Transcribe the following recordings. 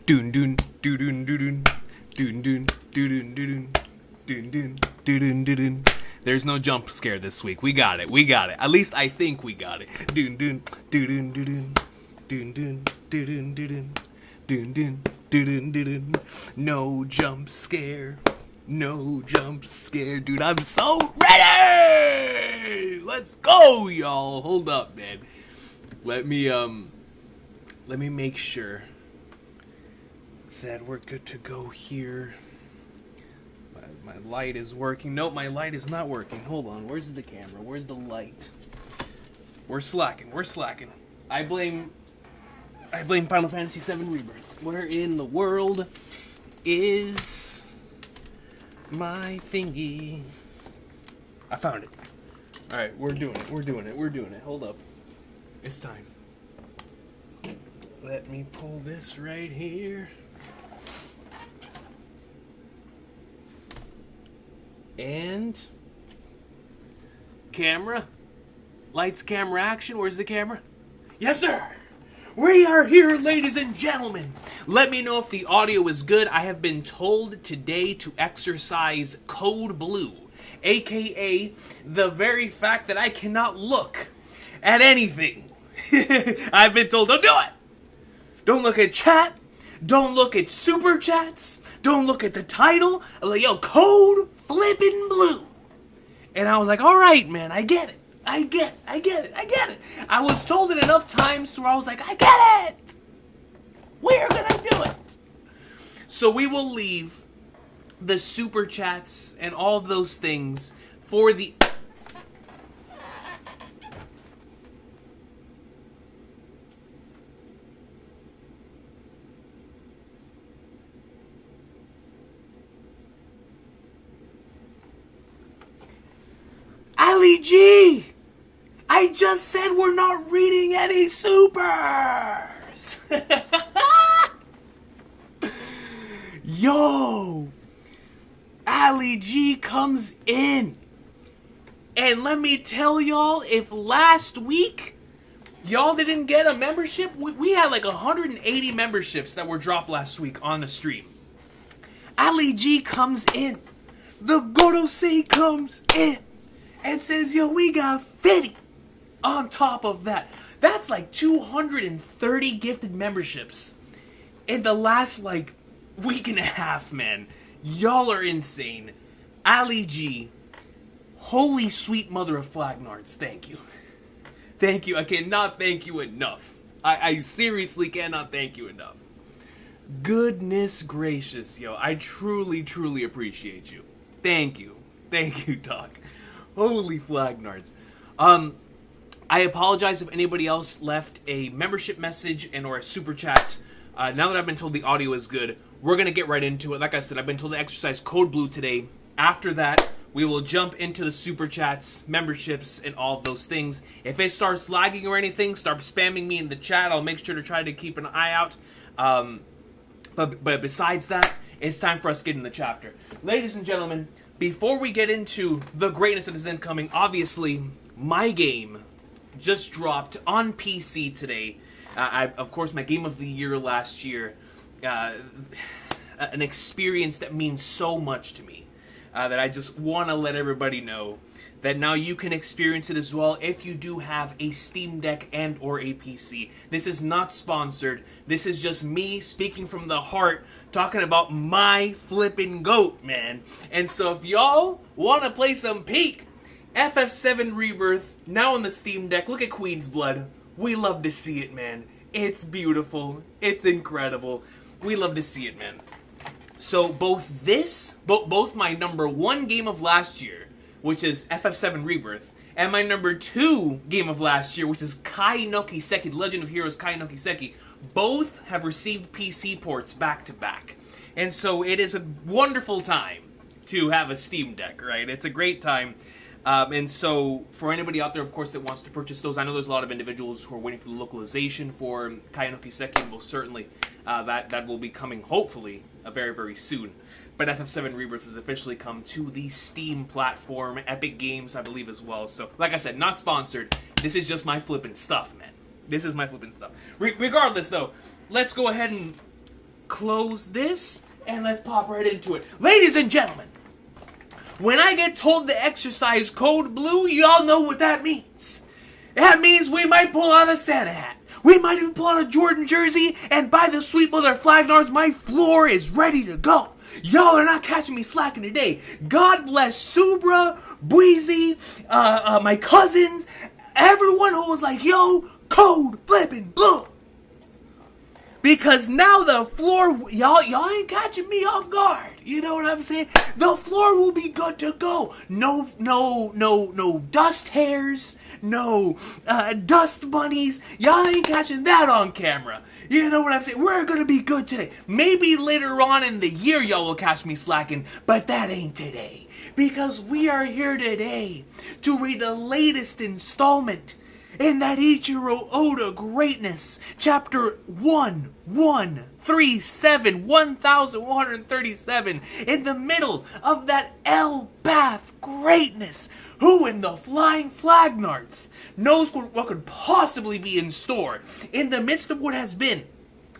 Doon doon doon doon doon doon doon doon doon doon doon doon. There's no jump scare this week. We got it. We got it. At least I think we got it. Doon doon doon doon doon doon doon doon doon doon doon. No jump scare. No jump scare, dude. I'm so ready. Let's go, y'all. Hold up, man. Let me make sure that we're good to go here. My light is working. Nope, my light is not working. Hold on. Where's the camera? Where's the light? We're slacking. We're slacking. I blame Final Fantasy VII Rebirth. Where in the world is my thingy? I found it. Alright, we're doing it. We're doing it. We're doing it. Hold up. It's time. Let me pull this right here. And camera. Lights, camera, action. Where's the camera? Yes, sir. We are here, ladies and gentlemen. Let me know if the audio is good. I have been told today to exercise Code Blue, aka the very fact that I cannot look at anything. I've been told, don't do it. Don't look at chat. Don't look at super chats. Don't look at the title. I'm like, yo, Code flippin' Blue. And I was like, all right, man, I get it. I get it. I was told it enough times where I was like, I get it. We're gonna do it. So we will leave the super chats and all of those things for the... Ali G! I just said we're not reading any supers! Yo! Ali G comes in. And let me tell y'all, if last week y'all didn't get a membership, we had like 180 memberships that were dropped last week on the stream. Ali G comes in. The Gorosei comes in. And says, yo, we got 50 on top of that. That's like 230 gifted memberships in the last, like, week and a half, man. Y'all are insane. Ali G, holy sweet mother of Flagnards, thank you. Thank you. I cannot thank you enough. I seriously cannot thank you enough. Goodness gracious, yo. I truly, truly appreciate you. Thank you. Thank you, Doc. Holy Flagnards. I apologize if anybody else left a membership message and or a super chat. Now that I've been told the audio is good, we're going to get right into it. Like I said, I've been told to exercise Code Blue today. After that, we will jump into the super chats, memberships, and all of those things. If it starts lagging or anything, start spamming me in the chat. I'll make sure to try to keep an eye out. But besides that, it's time for us to get in the chapter. Ladies and gentlemen, before we get into the greatness that is incoming, obviously, my game just dropped on PC today. Of course, my game of the year last year. An experience that means so much to me. That I just want to let everybody know that now you can experience it as well if you do have a Steam Deck and or a PC. This is not sponsored. This is just me speaking from the heart, talking about my flippin' goat, man. And so if y'all want to play some Peak, FF7 Rebirth, now on the Steam Deck. Look at Queen's Blood. We love to see it, man. It's beautiful. It's incredible. We love to see it, man. So both this, both my number one game of last year, which is FF7 Rebirth, and my number 2 game of last year, which is Kai no Kiseki, The Legend of Heroes Kai no Kiseki, both have received PC ports back to back. And so it is a wonderful time to have a Steam Deck, right? It's a great time. And so for anybody out there, of course, that wants to purchase those, I know there's a lot of individuals who are waiting for the localization for Kai no Kiseki, and most certainly that will be coming, hopefully, very, very soon. But FF7 Rebirth has officially come to the Steam platform, Epic Games, I believe, as well. So, like I said, not sponsored. This is just my flippin' stuff, man. This is my flippin' stuff. Regardless, though, let's go ahead and close this, and let's pop right into it. Ladies and gentlemen, when I get told to exercise code blue, y'all know what that means. That means we might pull out a Santa hat. We might even pull out a Jordan jersey, and by the sweet mother of Flagnards, my floor is ready to go. Y'all are not catching me slacking today. God bless Subra, Breezy, my cousins, everyone who was like, yo, code flipping blue. Because now the floor, y'all ain't catching me off guard. You know what I'm saying? The floor will be good to go. No dust hairs. No dust bunnies. Y'all ain't catching that on camera. You know what I'm saying? We're gonna be good today. Maybe later on in the year y'all will catch me slacking, but that ain't today. Because we are here today to read the latest installment in that Ichiro Oda greatness, chapter 1137, in the middle of that Elbaf greatness. Who in the flying Flagnards knows what could possibly be in store in the midst of what has been,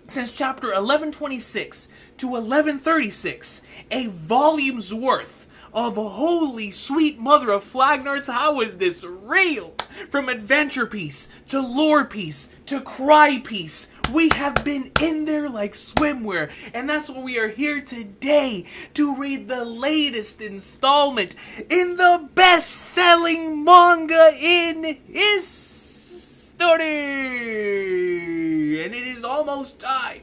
since chapter 1126 to 1136, a volume's worth of holy sweet mother of Flagnards? How is this real? From adventure piece to lore piece to cry piece, we have been in there like swimwear, and that's why we are here today to read the latest installment in the best-selling manga in history. And it is almost time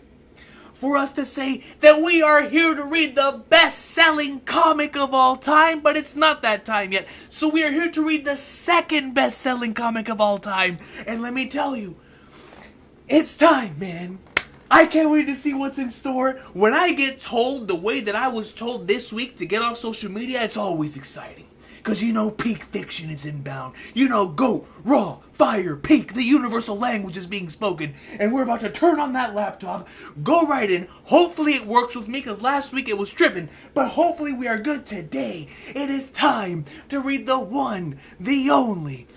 for us to say that we are here to read the best-selling comic of all time, but it's not that time yet. So we are here to read the second best-selling comic of all time. And let me tell you, it's time, man. I can't wait to see what's in store. When I get told the way that I was told this week to get off social media, it's always exciting. Because you know peak fiction is inbound. You know go, raw, fire, peak. The universal language is being spoken. And we're about to turn on that laptop, go right in. Hopefully it works with me because last week it was tripping. But hopefully we are good today. It is time to read the one, the only.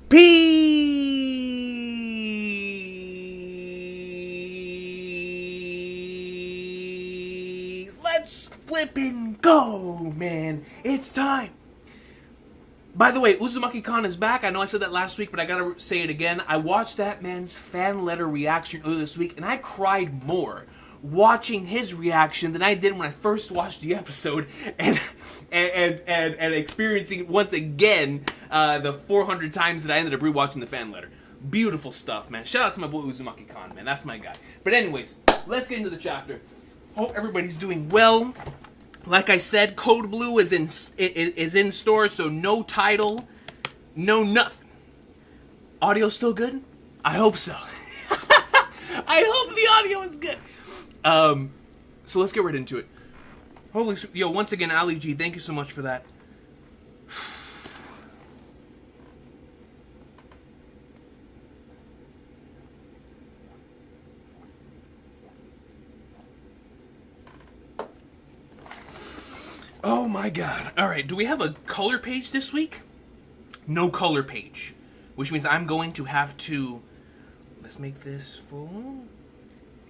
Peace. Let's flip and go, man. It's time. By the way, Uzumaki-Con is back. I know I said that last week, but I gotta say it again. I watched that man's fan letter reaction earlier this week, and I cried more watching his reaction than I did when I first watched the episode, and experiencing once again the 400 times that I ended up rewatching the fan letter. Beautiful stuff, man. Shout out to my boy Uzumaki-Con, man. That's my guy. But anyways, let's get into the chapter. Hope everybody's doing well. Like I said, Code Blue is in store, so no title, no nothing. Audio still good? I hope so. I hope the audio is good. So let's get right into it. Holy, yo, once again, Ali G, thank you so much for that. Oh my god. Alright, do we have a color page this week? No color page. Which means I'm going to have to... Let's make this full.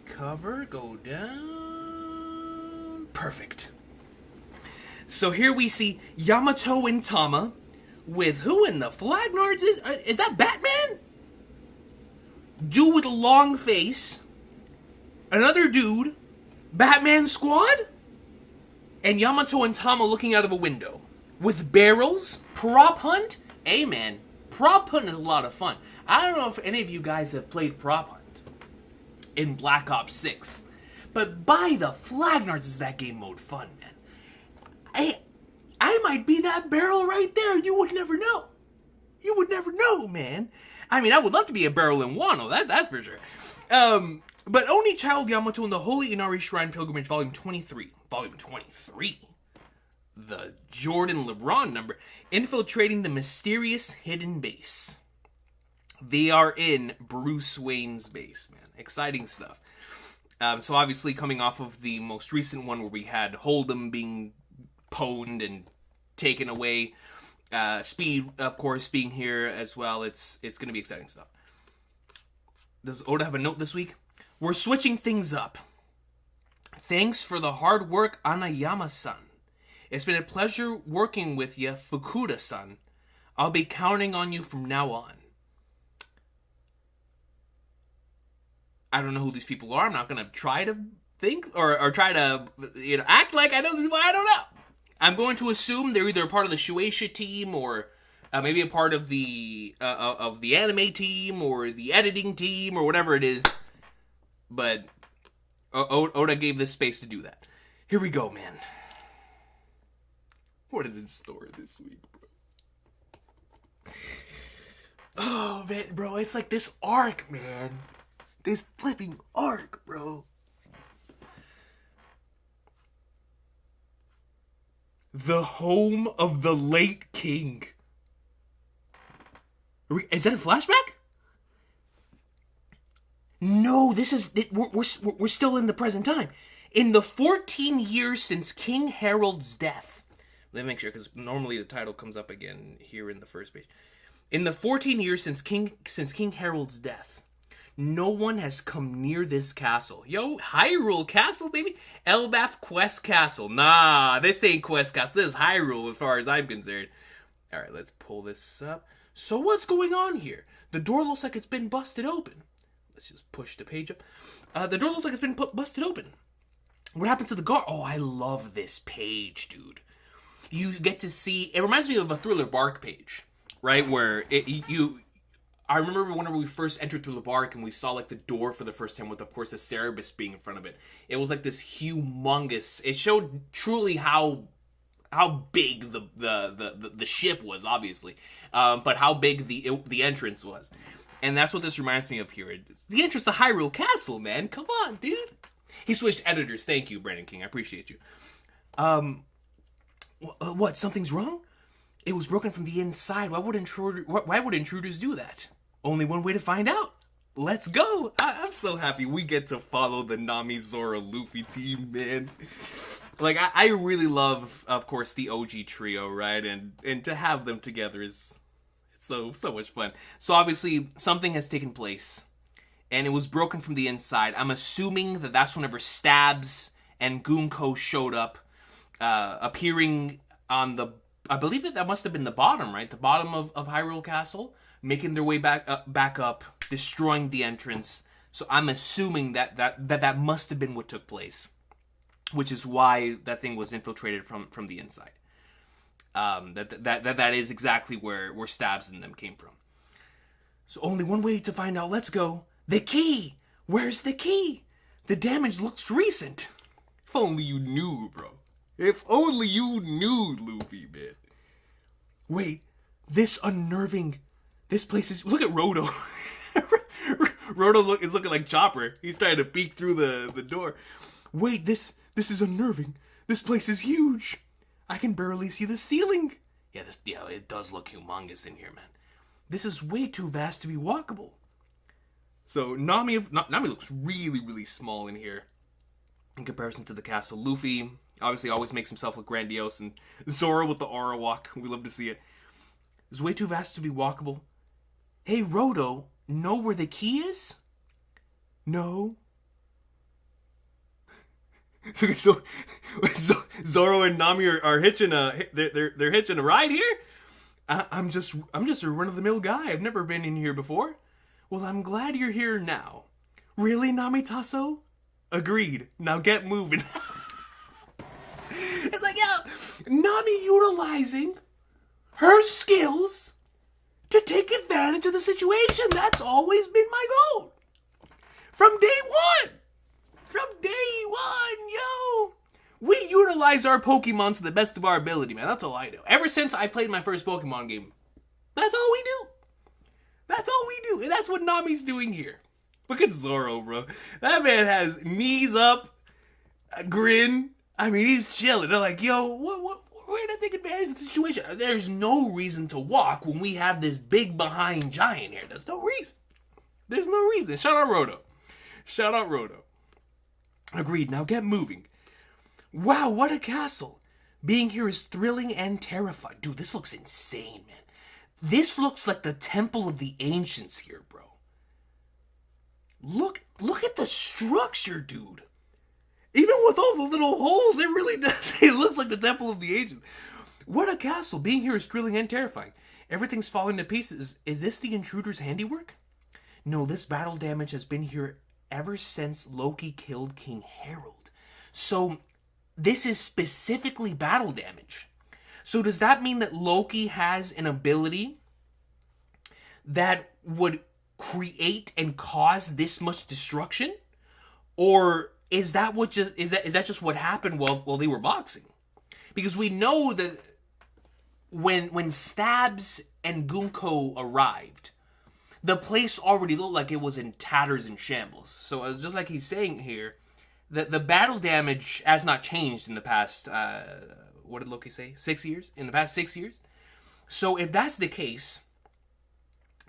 Cover, go down. Perfect. So here we see Yamato and Tama with who in the Flagnards is that Batman? Dude with a long face. Another dude. Batman squad? And Yamato and Tama looking out of a window. With barrels? Prop hunt? Hey man, prop hunt is a lot of fun. I don't know if any of you guys have played prop hunt in Black Ops 6. But by the Flagnards is that game mode fun, man. I might be that barrel right there. You would never know. You would never know, man. I mean, I would love to be a barrel in Wano, that's for sure. But Oni Child Yamato in the Holy Inari Shrine Pilgrimage, Volume 23. Volume 23. The Jordan LeBron number. Infiltrating the mysterious hidden base. They are in Bruce Wayne's base, man. Exciting stuff. So obviously coming off of the most recent one where we had Hold'em being pwned and taken away. Speed, of course, being here as well. It's going to be exciting stuff. Does Oda have a note this week? We're switching things up. Thanks for the hard work, Anayama-san. It's been a pleasure working with you, Fukuda-san. I'll be counting on you from now on. I don't know who these people are. I'm not going to try to think or try to act like I know these people. I don't know. I'm going to assume they're either part of the Shueisha team or maybe a part of the anime team or the editing team or whatever it is. But Oda gave this space to do that. Here we go, man. What is in store this week, bro? Oh, man, bro. It's like this arc, man. This flipping arc, bro. The home of the late king. Is that a flashback? No, this is... We're still in the present time. In the 14 years since King Harold's death. Let me make sure, because normally the title comes up again here in the first page. In the 14 years since King Harold's death. No one has come near this castle. Yo, Hyrule Castle, baby. Elbaf Quest Castle. Nah, this ain't Quest Castle. This is Hyrule as far as I'm concerned. Alright, let's pull this up. So what's going on here? The door looks like it's been busted open. Let's just push the page up. The door looks like it's been busted open. What happened to the guard? Oh, I love this page, dude. You get to see... It reminds me of a Thriller Bark page, right? Where I remember whenever we first entered through the Bark and we saw like the door for the first time with, of course, the Cerebus being in front of it. It was like this humongous... It showed truly how big the ship was, obviously, but how big the entrance was. And that's what this reminds me of here. The entrance to Hyrule Castle, man. Come on, dude. He switched editors. Thank you, Brandon King. I appreciate you. What? Something's wrong? It was broken from the inside. Why would intruders do that? Only one way to find out. Let's go. I'm so happy we get to follow the Nami, Zora, Luffy team, man. Like, I really love, of course, the OG trio, right? And to have them together is so much fun. So obviously, something has taken place. And it was broken from the inside. I'm assuming that that's whenever Stabs and Gunko showed up. Appearing on the... I believe that must have been the bottom, right? The bottom of Hyrule Castle. Making their way back up, destroying the entrance. So I'm assuming that must have been what took place. Which is why that thing was infiltrated from the inside. That is exactly where Stabs and them came from. So only one way to find out. Let's go. The key! Where's the key? The damage looks recent. If only you knew, bro. If only you knew, Luffy, man. Wait, this unnerving... This place is... Look at Roto. Roto is looking like Chopper. He's trying to peek through the door. Wait, this is unnerving. This place is huge. I can barely see the ceiling. Yeah, it does look humongous in here, man. This is way too vast to be walkable. So Nami looks really, really small in here in comparison to the castle. Luffy obviously always makes himself look grandiose, and Zora with the aura walk. We love to see it. It's way too vast to be walkable. Hey, Roto, know where the key is? No. So Zoro and Nami are hitching they're hitching a ride here. I'm just a run-of-the-mill guy. I've never been in here before. Well, I'm glad you're here now. Really, Namitaso? Agreed. Now get moving. It's like, yeah, Nami utilizing her skills to take advantage of the situation. That's always been my goal. From day one. Yo. We utilize our Pokemon to the best of our ability, man. That's all I do. Ever since I played my first Pokemon game, that's all we do. And that's what Nami's doing here. Look at Zoro, bro. That man has knees up, a grin. I mean, he's chilling. They're like, yo, way to take advantage of the situation. There's no reason to walk when we have this big behind giant here. There's no reason. There's no reason. Shout out Roto. Shout out Roto. Agreed. Now get moving. Wow, what a castle. Being here is thrilling and terrifying. Dude, this looks insane, man. This looks like the Temple of the Ancients here, bro. Look at the structure, dude. Even with all the little holes, it really does. It looks like the Temple of the Ancients. What a castle. Being here is thrilling and terrifying. Everything's falling to pieces. Is this the intruder's handiwork? No, this battle damage has been here ever since Loki killed King Harold. So, this is specifically battle damage. So does that mean that Loki has an ability that would create and cause this much destruction? Or is that just what happened while they were boxing? Because we know that when Stabs and Gunko arrived, the place already looked like it was in tatters and shambles. So it's just like he's saying here, that the battle damage has not changed in the past, what did Loki say? 6 years? In the past 6 years? So if that's the case,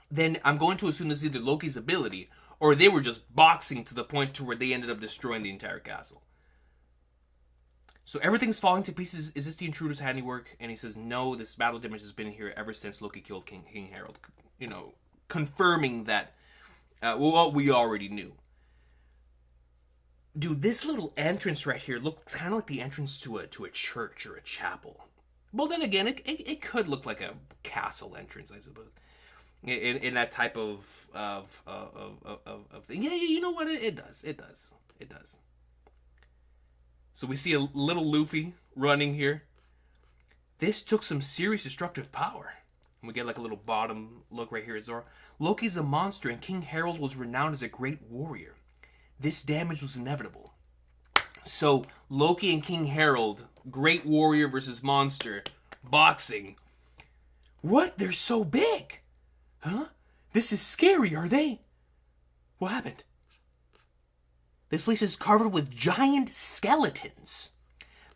then I'm going to assume this is either Loki's ability, or they were just boxing to the point to where they ended up destroying the entire castle. So everything's falling to pieces. Is this the intruder's handiwork? And he says, no, this battle damage has been here ever since Loki killed King Harold. You know, confirming that what we already knew. Dude, this little entrance right here looks kind of like the entrance to a church or a chapel. Well, then again, it could look like a castle entrance, I suppose. In that type of thing. Yeah, you know what? It does. So we see a little Luffy running here. This took some serious destructive power. And we get like a little bottom look right here at Zoro. Loki's a monster, and King Harold was renowned as a great warrior. This damage was inevitable. So, Loki and King Harold, great warrior versus monster, boxing. What? They're so big! Huh? This is scary, are they? What happened? This place is covered with giant skeletons.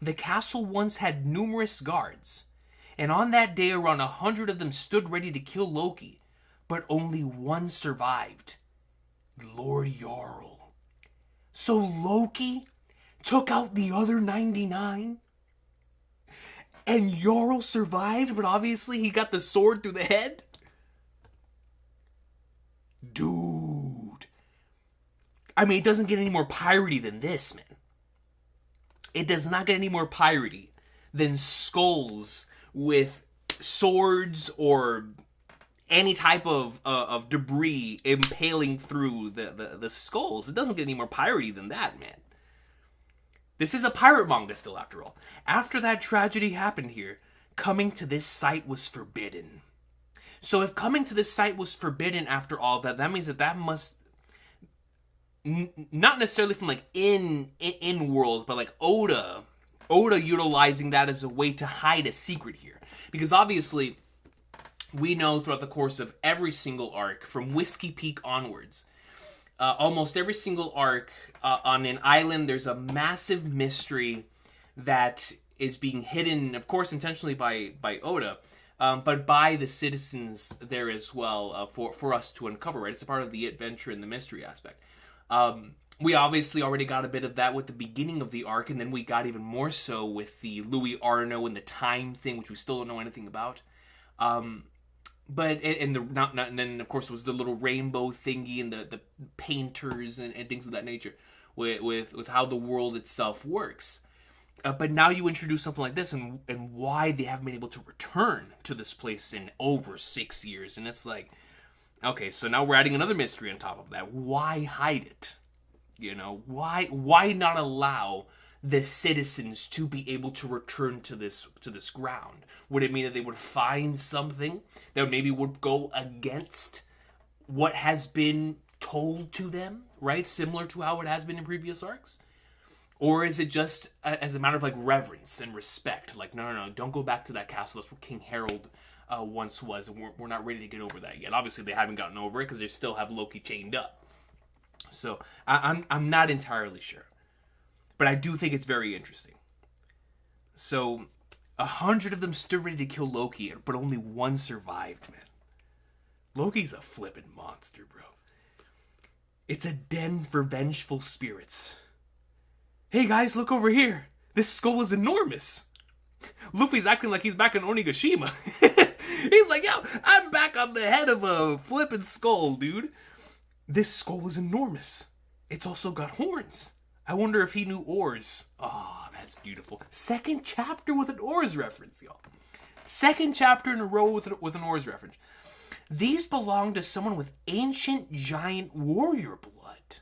The castle once had numerous guards, and on that day around 100 of them stood ready to kill Loki, but only one survived. Lord Jarl. So Loki took out the other 99? And Jarl survived, but obviously he got the sword through the head? Dude. I mean, it doesn't get any more piratey than this, man. It does not get any more piratey than skulls with swords or any type of debris impaling through the skulls. It doesn't get any more piratey than that, man. This is a pirate manga still, after all. After that tragedy happened here, coming to this site was forbidden. So if coming to this site was forbidden after all that means that must... not necessarily from like in world, but like Oda utilizing that as a way to hide a secret here. Because obviously, we know throughout the course of every single arc, from Whiskey Peak onwards, almost every single arc on an island, there's a massive mystery that is being hidden, of course, intentionally by Oda, but by the citizens there as well, for us to uncover, right? It's a part of the adventure and the mystery aspect. We obviously already got a bit of that with the beginning of the arc, and then we got even more so with the Louis Arno and the time thing, which we still don't know anything about. But and then of course was the little rainbow thingy and the painters and things of that nature with how the world itself works. But now you introduce something like this, and why they haven't been able to return to this place in over 6 years, and it's like, okay, so now we're adding another mystery on top of that. Why hide it? You know, why not allow the citizens to be able to return to this ground? Would it mean that they would find something that maybe would go against what has been told to them, right? Similar to how it has been in previous arcs? Or is it just as a matter of like reverence and respect? Like, no, don't go back to that castle. That's where King Harold once was, and we're not ready to get over that yet. Obviously, they haven't gotten over it because they still have Loki chained up. So I'm not entirely sure, but I do think it's very interesting. So 100 of them stood ready to kill Loki, but only one survived, man. Loki's a flippin' monster, bro. It's a den for vengeful spirits. Hey guys, look over here. This skull is enormous. Luffy's acting like he's back in Onigashima. He's like, yo, I'm back on the head of a flippin' skull, dude. This skull is enormous. It's also got horns. I wonder if he knew oars. Oh, that's beautiful. Second chapter with an oars reference, y'all. Second chapter in a row with an oars reference. These belong to someone with ancient giant warrior blood.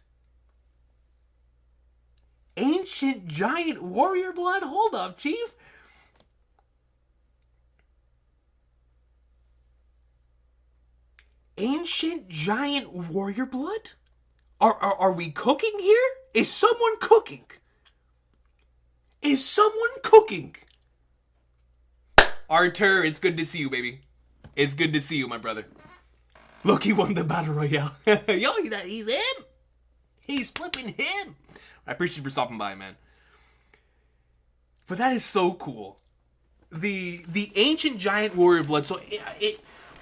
Ancient giant warrior blood? Hold up, Chief. Ancient giant warrior blood? Are we cooking here? Is someone cooking? Is someone cooking? Arthur, it's good to see you, baby. It's good to see you, my brother. Look, he won the battle royale. Yo, he's him. He's flipping him. I appreciate you for stopping by, man. But that is so cool. The ancient giant warrior blood. So,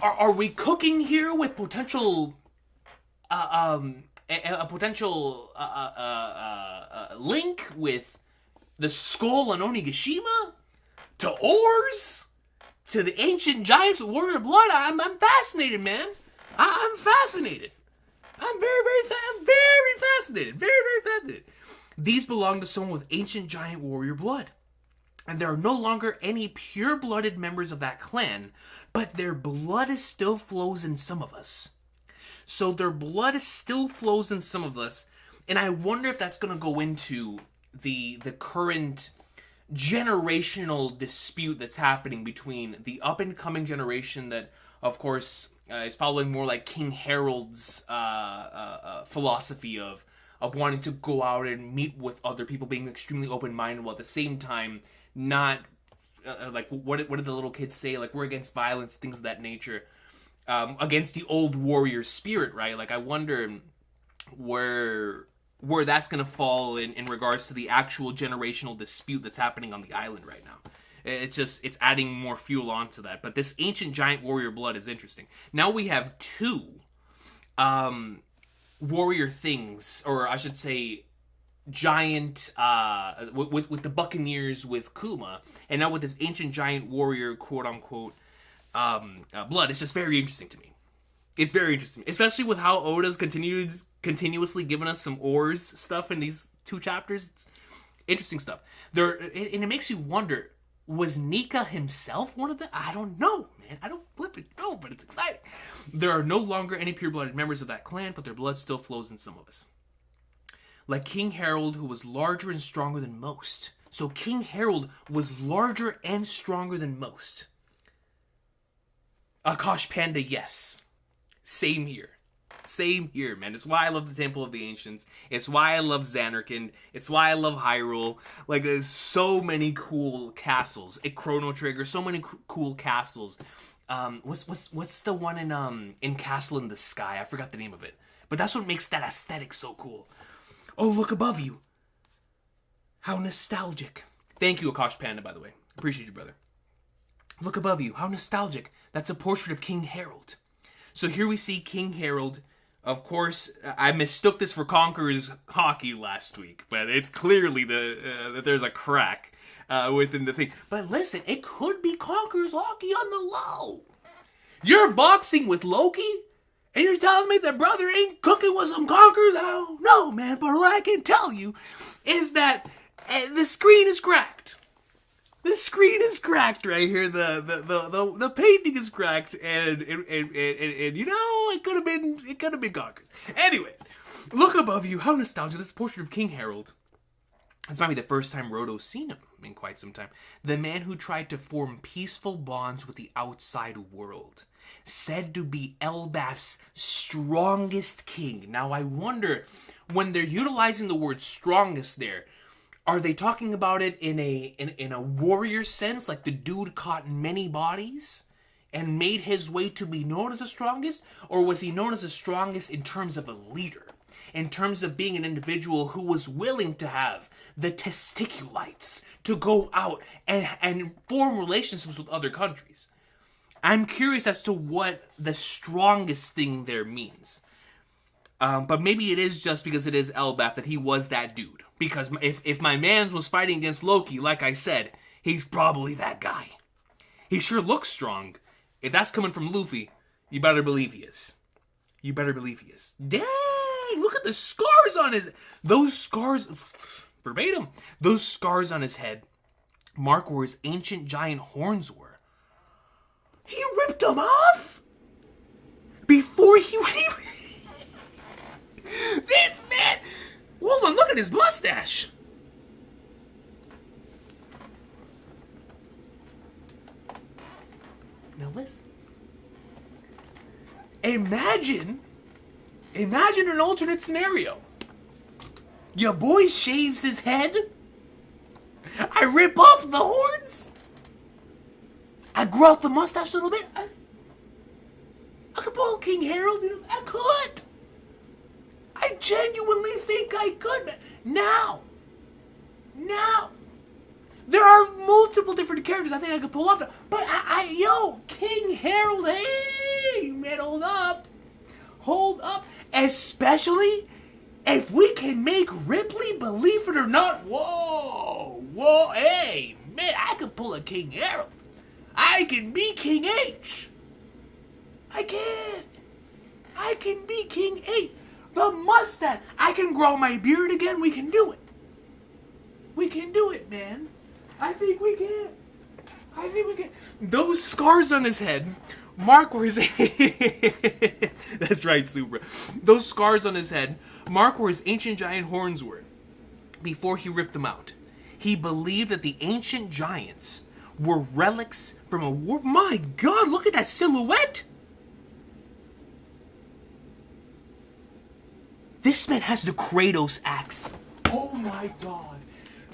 are we cooking here with potential a potential link with the skull on Onigashima to oars to the ancient giants with warrior blood? I'm fascinated, man. I'm fascinated. I'm very fascinated. Very fascinated. These belong to someone with ancient giant warrior blood. And there are no longer any pure-blooded members of that clan, but their blood still flows in some of us. So their blood still flows in some of us, and I wonder if that's going to go into the current generational dispute that's happening between the up-and-coming generation that, of course, is following more like King Harold's philosophy of wanting to go out and meet with other people, being extremely open-minded, while at the same time not, like, what did the little kids say? Like, we're against violence, things of that nature. Against the old warrior spirit, right? Like, I wonder where that's going to fall in regards to the actual generational dispute that's happening on the island right now. It's adding more fuel onto that. But this ancient giant warrior blood is interesting. Now we have two warrior things, or I should say giant, with the Buccaneers with Kuma, and now with this ancient giant warrior, quote-unquote, blood. It's just very interesting to me. It's very interesting, especially with how Oda's continuously giving us some oars stuff in these two chapters. It's interesting stuff. And it makes you wonder, was Nika himself one of them? I don't know, man. I don't flip it, no, but it's exciting. There are no longer any pure-blooded members of that clan, but their blood still flows in some of us. Like King Harold, who was larger and stronger than most. So King Harold was larger and stronger than most. Akash Panda, yes. Same here. Same here, man. It's why I love the Temple of the Ancients. It's why I love Xanarkand. It's why I love Hyrule. Like, there's so many cool castles. Chrono Trigger, so many cool castles. What's the one in Castle in the Sky? I forgot the name of it. But that's what makes that aesthetic so cool. Oh, look above you. How nostalgic. Thank you, Akash Panda, by the way. Appreciate you, brother. Look above you. How nostalgic. That's a portrait of King Harold. So here we see King Harold. Of course, I mistook this for Conqueror's hockey last week, but it's clearly that there's a crack within the thing. But listen, it could be Conqueror's hockey on the low. You're boxing with Loki, and you're telling me that brother ain't cooking with some Conquerors? I don't know, man, but what I can tell you is that the screen is cracked. The screen is cracked right here. The painting is cracked, and you know, it could have been Conquerors. Anyways, look above you. How nostalgic! This portrait of King Harold. This might be the first time Roto's seen him in quite some time. The man who tried to form peaceful bonds with the outside world, said to be Elbaf's strongest king. Now I wonder, when they're utilizing the word strongest there, are they talking about it in a warrior sense, like the dude caught many bodies and made his way to be known as the strongest? Or was he known as the strongest in terms of a leader? In terms of being an individual who was willing to have the testiculites to go out and form relationships with other countries. I'm curious as to what the strongest thing there means. But maybe it is just because it is Elbaf that he was that dude. Because if my mans was fighting against Loki, like I said, he's probably that guy. He sure looks strong. If that's coming from Luffy, you better believe he is. You better believe he is. Dang! Look at the scars on his... Those scars... Verbatim. Those scars on his head mark where his ancient giant horns were. He ripped them off? Before he... This man... Hold on, look at his mustache. Now listen. Imagine an alternate scenario. Your boy shaves his head. I rip off the horns. I grow out the mustache a little bit. I could pull King Harold. I could. I genuinely think I could. Now. There are multiple different characters I think I could pull off. But King Harold, hey, man, hold up. Especially if we can make Ripley, believe it or not, whoa, hey, man, I could pull a King Harold. I can be King H. I can be King H. The mustache. I can grow my beard again. We can do it. We can do it, man. I think we can. Those scars on his head mark where his... That's right, Supra. Those scars on his head mark where his ancient giant horns were before he ripped them out. He believed that the ancient giants were relics from a war... My God, look at that silhouette! This man has the Kratos axe. Oh my God.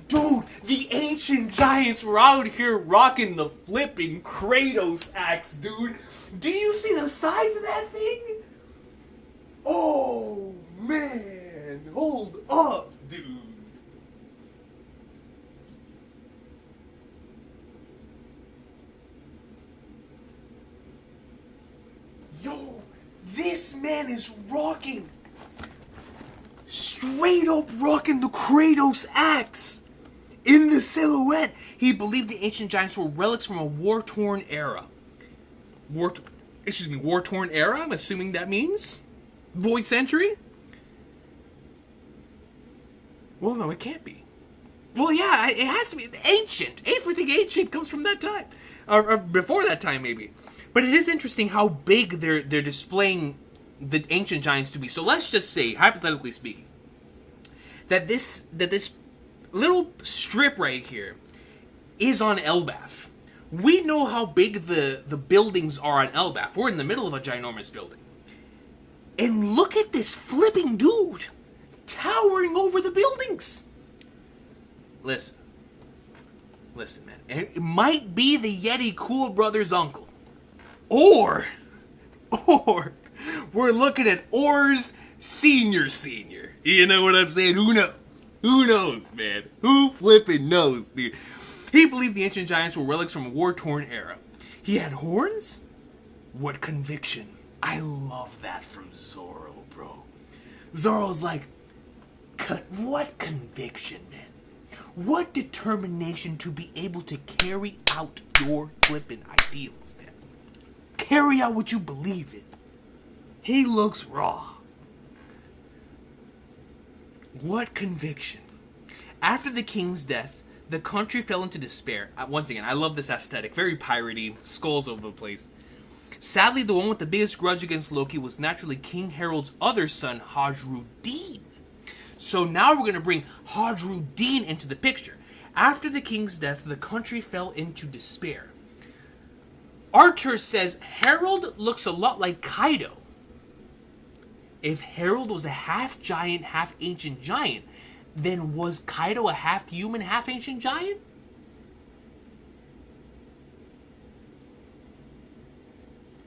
Dude, the ancient giants were out here rocking the flipping Kratos axe, dude. Do you see the size of that thing? Oh, man. Hold up, dude. Yo, this man is rocking. Straight up rocking the Kratos axe. In the silhouette, he believed the ancient giants were relics from a war-torn era. War-torn era? I'm assuming that means Void Century? Well, no, it can't be. Well, yeah, it has to be ancient. Everything ancient comes from that time. Or before that time, maybe. But it is interesting how big they're displaying the ancient giants to be. So let's just say, hypothetically speaking, that this little strip right here is on Elbaf. We know how big the buildings are on Elbaf. We're in the middle of a ginormous building. And look at this flipping dude towering over the buildings. Listen, man. It might be the Yeti Cool Brothers' uncle. Or we're looking at Orr's senior. You know what I'm saying? Who knows? Who knows, man? Who flippin' knows, dude? He believed the ancient giants were relics from a war-torn era. He had horns? What conviction. I love that from Zoro, bro. Zoro's like, what conviction, man? What determination to be able to carry out your flippin' ideals, man. Carry out what you believe in. He looks raw. What conviction. After the king's death, the country fell into despair. Once again, I love this aesthetic. Very piratey, skulls over the place. Sadly, the one with the biggest grudge against Loki was naturally King Harold's other son, Hajrudin. So now we're going to bring Hajrudin into the picture. After the king's death, the country fell into despair. Archer says Harold looks a lot like Kaido. If Harold was a half-giant, half-ancient giant, then was Kaido a half-human, half-ancient giant?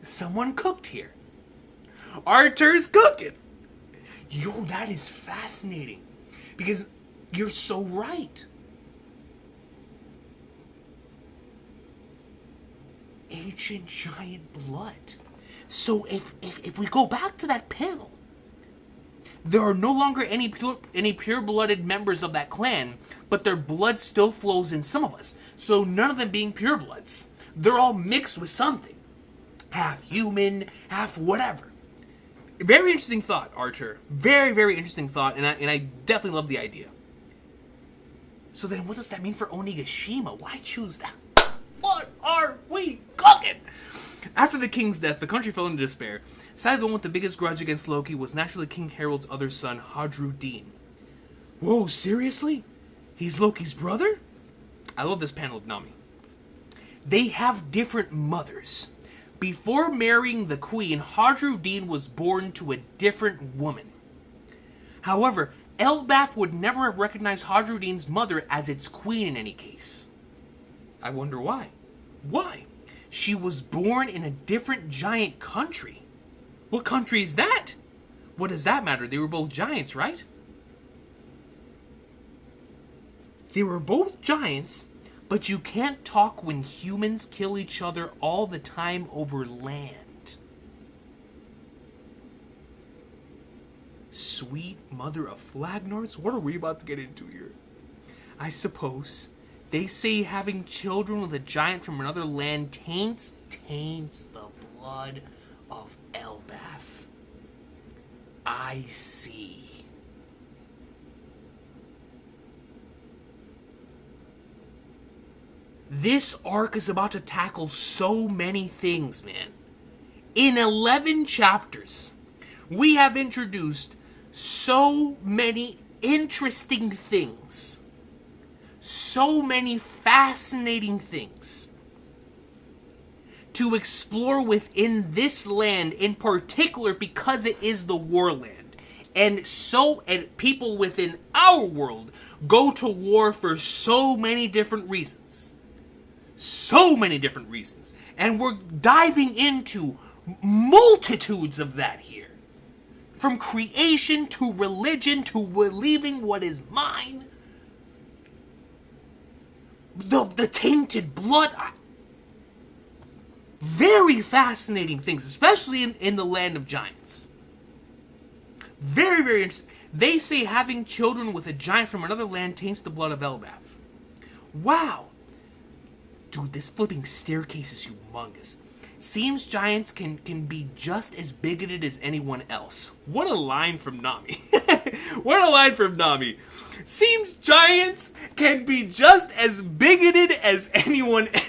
Someone cooked here. Archer's cooking. Yo, that is fascinating. Because You're so right. Ancient giant blood. So if we go back to that panel, there are no longer any pure-blooded members of that clan, but their blood still flows in some of us. So none of them being purebloods. They're all mixed with something. Half human, half whatever. Very interesting thought, Archer. Very, very interesting thought, and I definitely love the idea. So then what does that mean for Onigashima? Why choose that? What are we cooking? After the king's death, the country fell into despair. Sadly, the one with the biggest grudge against Loki was naturally King Harold's other son, Hajrudin. Whoa, seriously? He's Loki's brother? I love this panel of Nami. They have different mothers. Before marrying the queen, Hajrudin was born to a different woman. However, Elbaf would never have recognized Hajrudin's mother as its queen in any case. I wonder why. Why? She was born in a different giant country. What country is that? What does that matter? They were both giants, right? They were both giants, but you can't talk when humans kill each other all the time over land. Sweet mother of Flagnards? What are we about to get into here? I suppose they say having children with a giant from another land taints the blood of Elbaf. I see. This arc is about to tackle so many things, man. In 11 chapters, we have introduced so many interesting things. So many fascinating things to explore within this land in particular because it is the war land. And people within our world go to war for so many different reasons. So many different reasons. And we're diving into multitudes of that here. From creation to religion to believing what is mine. The tainted blood. Very fascinating things, especially in the land of giants. Very, very interesting. They say having children with a giant from another land taints the blood of Elbaf. Wow. Dude, this flipping staircase is humongous. Seems giants can be just as bigoted as anyone else. What a line from Nami. What a line from Nami. Seems giants can be just as bigoted as anyone else.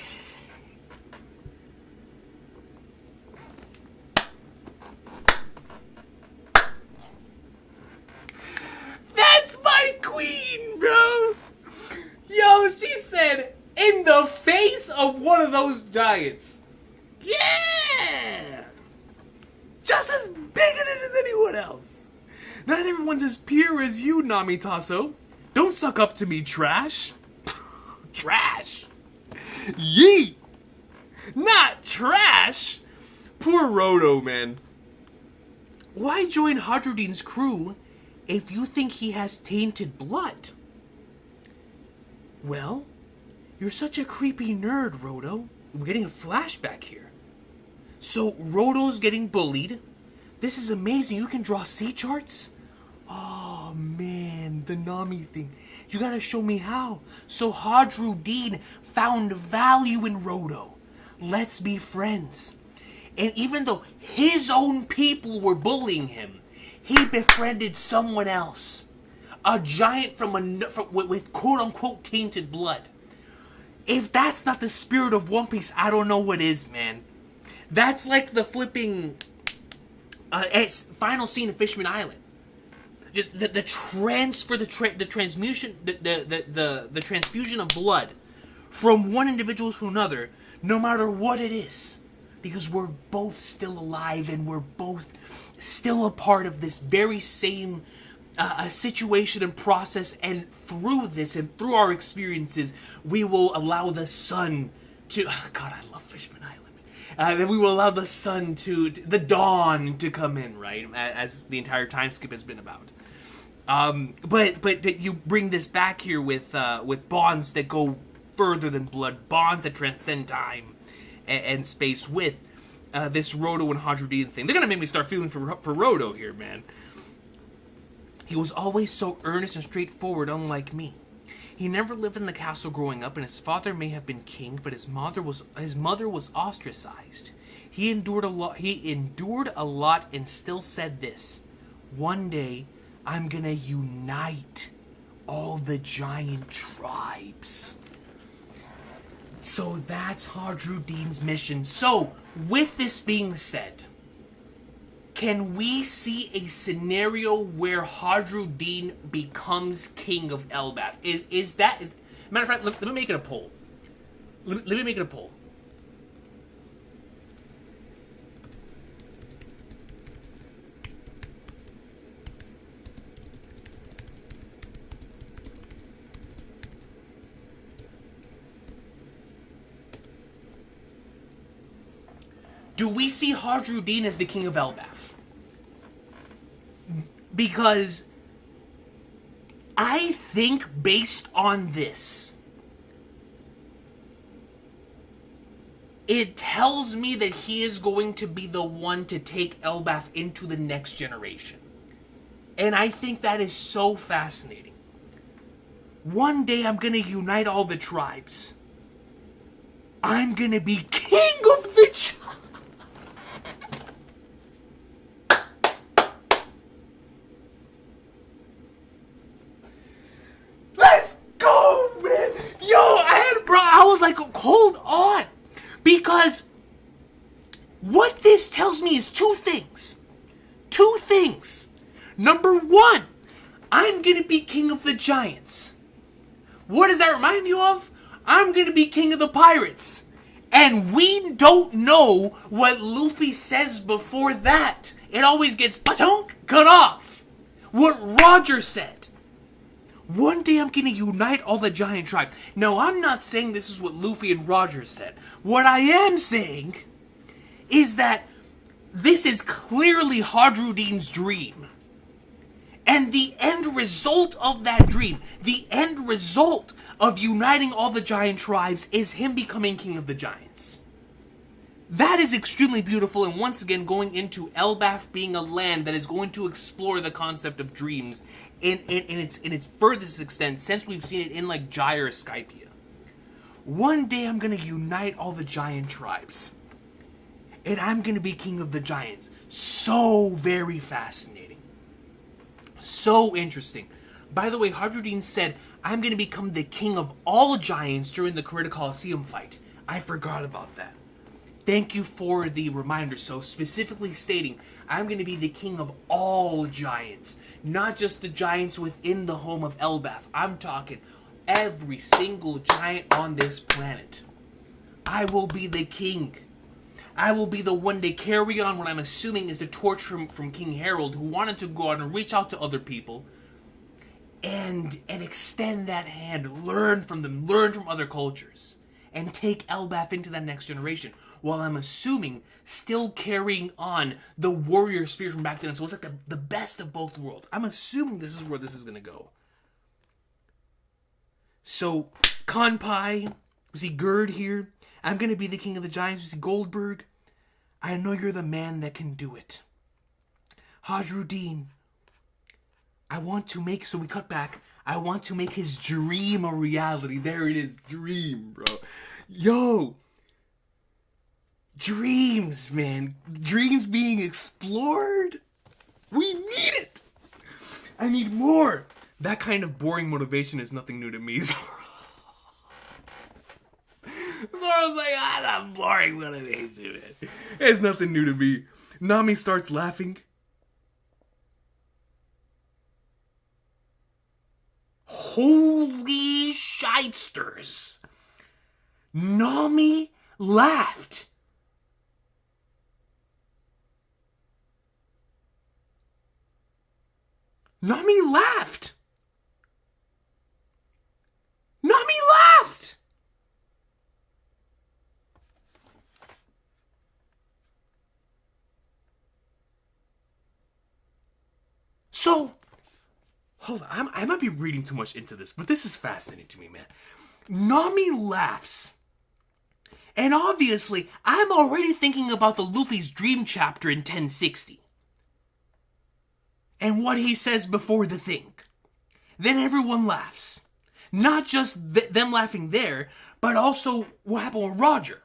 That's my queen, bro. Yo, she said, in the face of one of those giants. Yeah! Just as bigoted as anyone else. Not everyone's as pure as you, Nami Tasso. Don't suck up to me, trash. Trash. Yeet. Not trash. Poor Roto, man. Why join Hajrudin's crew if you think he has tainted blood? Well, you're such a creepy nerd, Roto. We're getting a flashback here. So, Roto's getting bullied. This is amazing. You can draw sea charts? Oh, man. The Nami thing. You gotta show me how. So, Hajrudin found value in Roto. Let's be friends. And even though his own people were bullying him, he befriended someone else. A giant with quote-unquote tainted blood. If that's not the spirit of One Piece, I don't know what is, man. That's like the flipping final scene of Fishman Island. Just the transfusion of blood from one individual to another, no matter what it is, because we're both still alive and we're both still a part of this very same situation and process, and through this and through our experiences, we will allow the sun to. Oh God, I love Fishman Island. Then we will allow the sun the dawn to come in, right? As the entire time skip has been about. But that you bring this back here with bonds that go further than blood, bonds that transcend time and space with this Roto and Hajrudin thing. They're gonna make me start feeling for Roto here, man. He was always so earnest and straightforward, unlike me. He never lived in the castle growing up, and his father may have been king, but his mother was ostracized. He endured a lot and still said this: one day I'm gonna unite all the giant tribes. So that's Hajrudin's mission. So, with this being said, can we see a scenario where Hajrudin becomes king of Elbaf? Matter of fact, let me make it a poll. Let me make it a poll. Do we see Hajrudin as the king of Elbaf? Because I think based on this, it tells me that he is going to be the one to take Elbaf into the next generation. And I think that is so fascinating. One day I'm going to unite all the tribes. I'm going to be king of the tribes. Hold on, because what this tells me is two things. Number one, I'm gonna be king of the giants. What does that remind you of? I'm gonna be king of the pirates. And we don't know what Luffy says before that. It always gets cut off. What Roger said. One day I'm gonna unite all the giant tribes. Now, I'm not saying this is what Luffy and Roger said. What I am saying is that this is clearly Hajrudin's dream. And the end result of that dream, the end result of uniting all the giant tribes, is him becoming king of the giants. That is extremely beautiful, and once again going into Elbaf being a land that is going to explore the concept of dreams in its furthest extent, since we've seen it in like Gyre or Skypia. One day I'm gonna unite all the giant tribes, and I'm gonna be king of the giants. So very fascinating, so interesting. By the way, Hajrudin said, I'm gonna become the king of all giants during the Corrida Coliseum fight. I forgot about that. Thank you for the reminder. So specifically stating, I'm going to be the king of all giants. Not just the giants within the home of Elbaf. I'm talking every single giant on this planet. I will be the king. I will be the one to carry on what I'm assuming is the torch from King Harold, who wanted to go out and reach out to other people and extend that hand, learn from them, learn from other cultures, and take Elbaf into that next generation. While I'm assuming still carrying on the warrior spirit from back then. So it's like the best of both worlds. I'm assuming this is where this is going to go. So, Kanpai, we see Gerd here. I'm going to be the king of the giants. We see Goldberg. I know you're the man that can do it. Hajrudin, so we cut back. I want to make his dream a reality. There it is, dream, bro. Yo! Dreams, man. Dreams being explored. We need it. I need more. That kind of boring motivation is nothing new to me. Zoro's like, that's boring motivation, man. It's nothing new to me. Nami starts laughing. Holy shysters. Nami laughed. Nami laughed. Nami laughed. So, Hold on, I might be reading too much into this, but this is fascinating to me, man. Nami laughs. And obviously, I'm already thinking about the Luffy's dream chapter in 1060. And what he says before the thing. Then everyone laughs. Not just them laughing there, but also what happened with Roger.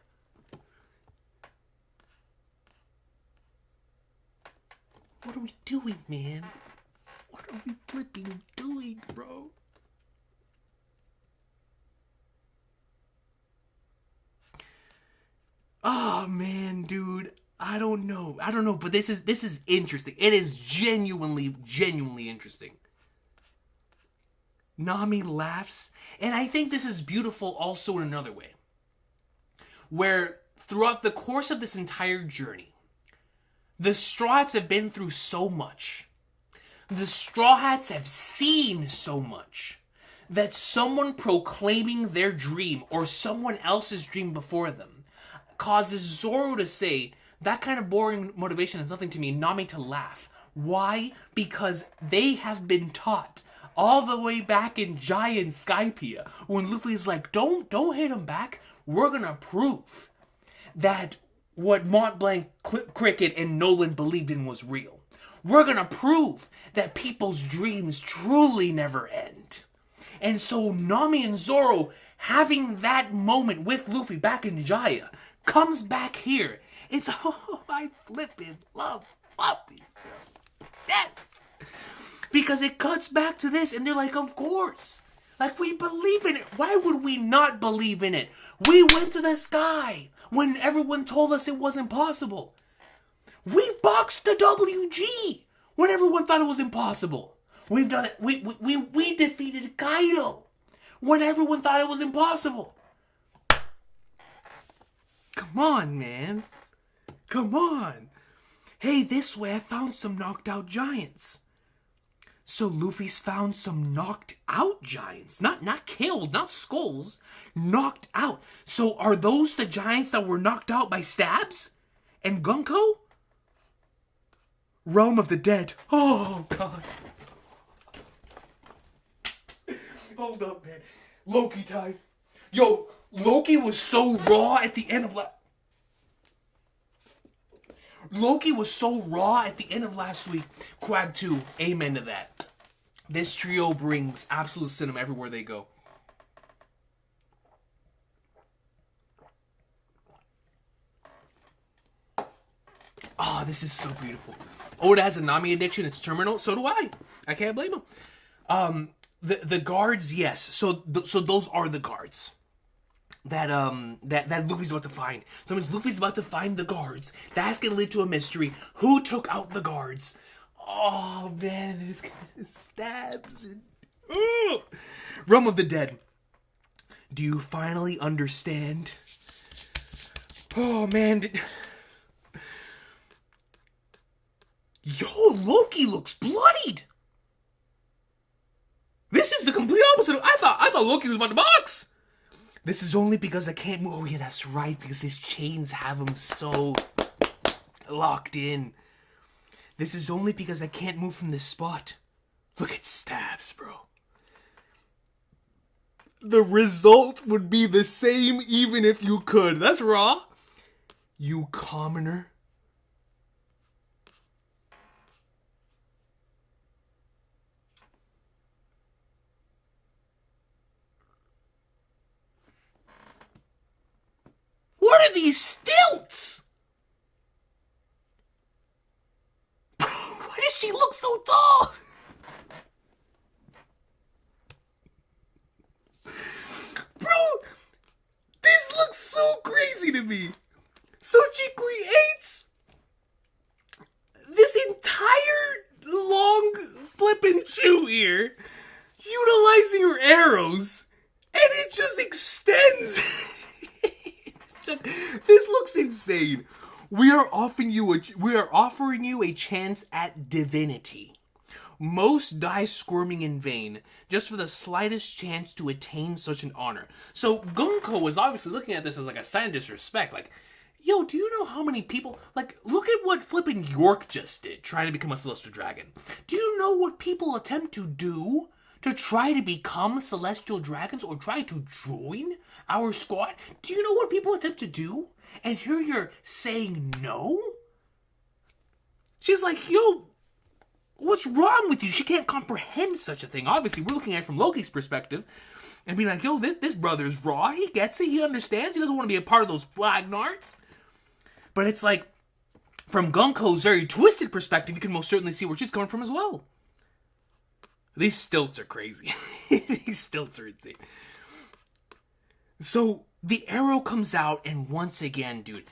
What are we doing, man? What are we flipping doing, bro? Oh, man, dude. I don't know, but this is interesting. It is genuinely interesting. Nami laughs, and I think this is beautiful also in another way. Where throughout the course of this entire journey, the Straw Hats have been through so much. The Straw Hats have seen so much that someone proclaiming their dream or someone else's dream before them causes Zoro to say, that kind of boring motivation is nothing to me, Nami to laugh. Why? Because they have been taught all the way back in Giant Skypiea when Luffy's like, don't hit him back. We're gonna prove that what Mont Blanc, Cricket, and Nolan believed in was real. We're gonna prove that people's dreams truly never end. And so Nami and Zoro having that moment with Luffy back in Jaya comes back here. It's, oh, I flippin' love puppies. Yes! Because it cuts back to this, and they're like, of course. Like, we believe in it. Why would we not believe in it? We went to the sky when everyone told us it wasn't possible. We boxed the WG when everyone thought it was impossible. We've done it. We defeated Kaido when everyone thought it was impossible. Come on, man. Come on. Hey, this way I found some knocked out giants. So Luffy's found some knocked out giants. Not killed, not skulls. Knocked out. So are those the giants that were knocked out by stabs? And Gunko? Realm of the Dead. Oh, God. Hold up, man. Loki time. Yo, Loki was so raw at the end of Loki was so raw at the end of last week. Quag 2, amen to that. This trio brings absolute cinema everywhere they go. Oh, this is so beautiful. Oda has a Nami addiction. It's terminal. So do I. I can't blame him. The guards, yes. So those are the guards that Luffy's about to find. So it means Luffy's about to find the guards. That's gonna lead to a mystery. Who took out the guards? Oh man, there's stabs and Realm of the Dead. Do you finally understand? Oh man. Yo, Loki looks bloodied. This is the complete opposite. I thought Loki was about to box. This is only because I can't move. Oh yeah, that's right. Because his chains have him so locked in. This is only because I can't move from this spot. Look at stabs, bro. The result would be the same even if you could. That's raw. You commoner. What are these stilts? Why does she look so tall? Bro, this looks so crazy to me. So she creates this entire long flippin' shoe here, utilizing her arrows, and it just extends. This looks insane. We are offering you a chance at divinity. Most die squirming in vain, just for the slightest chance to attain such an honor. So Gunko was obviously looking at this as like a sign of disrespect. Like, Yo, do you know how many people, like, look at what flippin' York just did, trying to become a Celestial Dragon. Do you know what people attempt to do to try to become Celestial Dragons or try to join our squad? Do you know what people attempt to do? And here you're saying no? She's like, yo, what's wrong with you? She can't comprehend such a thing. Obviously, we're looking at it from Loki's perspective and be like, yo, this brother's raw. He gets it. He understands. He doesn't want to be a part of those flagnarts. But it's like, from Gunko's very twisted perspective, you can most certainly see where she's coming from as well. These stilts are crazy. These stilts are insane. So, the arrow comes out, and once again, dude,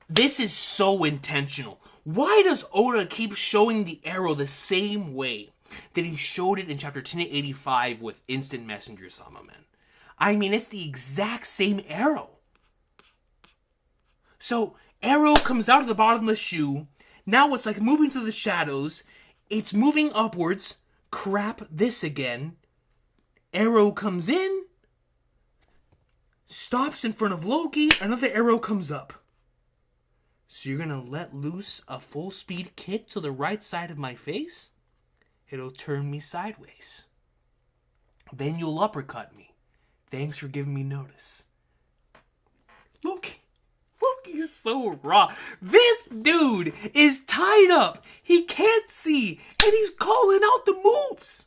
this is so intentional. Why does Oda keep showing the arrow the same way that he showed it in chapter 1085 with Instant Messenger Sama, man? I mean, it's the exact same arrow. So, arrow comes out of the bottom of the shoe. Now it's like moving through the shadows. It's moving upwards. Crap, this again. Arrow comes in. Stops in front of Loki. Another arrow comes up. So you're gonna let loose a full speed kick to the right side of my face? It'll turn me sideways. Then you'll uppercut me. Thanks for giving me notice. Loki is so raw. This dude is tied up. He can't see. And he's calling out the moves.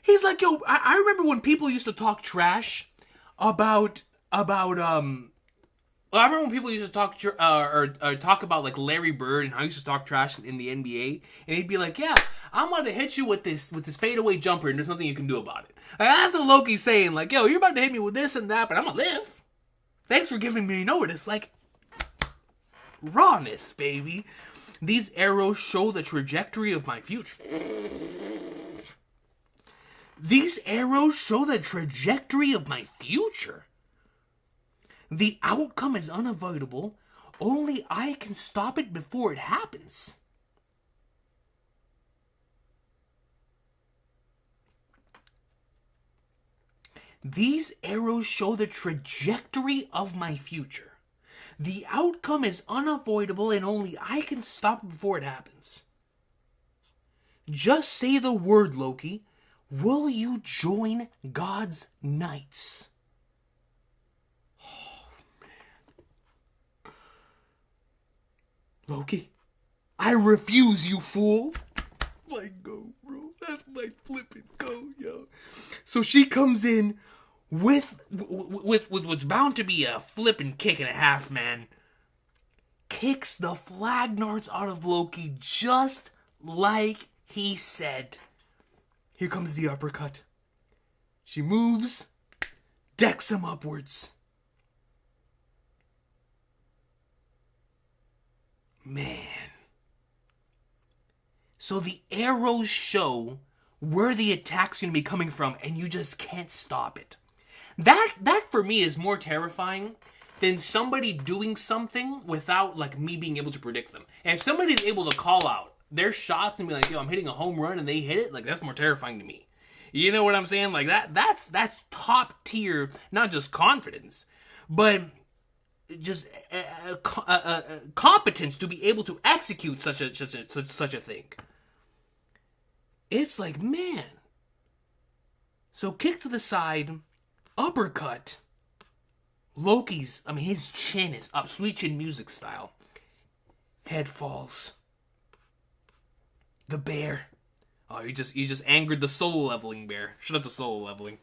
He's like, yo, I remember when people used to talk trash about I remember when people used to talk or talk about like Larry Bird and how he used to talk trash in the NBA, and he'd be like, "Yeah, I'm about to hit you with this fadeaway jumper, and there's nothing you can do about it." Like, that's what Loki's saying. Like, "Yo, you're about to hit me with this and that, but I'm gonna live. Thanks for giving me notice." Like, rawness, baby. These arrows show the trajectory of my future. These arrows show the trajectory of my future. The outcome is unavoidable. Only I can stop it before it happens. These arrows show the trajectory of my future. The outcome is unavoidable and only I can stop it before it happens. Just say the word, Loki. Will you join God's Knights? Loki, I refuse, you fool. Like, go, bro. That's my flippin' go, yo. So she comes in with what's bound to be a flippin' kick and a half, man. Kicks the flagnarts out of Loki just like he said. Here comes the uppercut. She moves, decks him upwards. Man. So the arrows show where the attack's going to be coming from, and you just can't stop it. That for me is more terrifying than somebody doing something without like me being able to predict them. And if somebody's able to call out their shots and be like, yo, I'm hitting a home run, and they hit it, like, that's more terrifying to me. You know what I'm saying? Like, that's top tier, not just confidence, but just competence to be able to execute such a thing. It's like, man. So kick to the side, uppercut. His chin is up, sweet chin music style. Head falls. The bear. Oh, you just angered the soul leveling bear. Shut up, the soul leveling.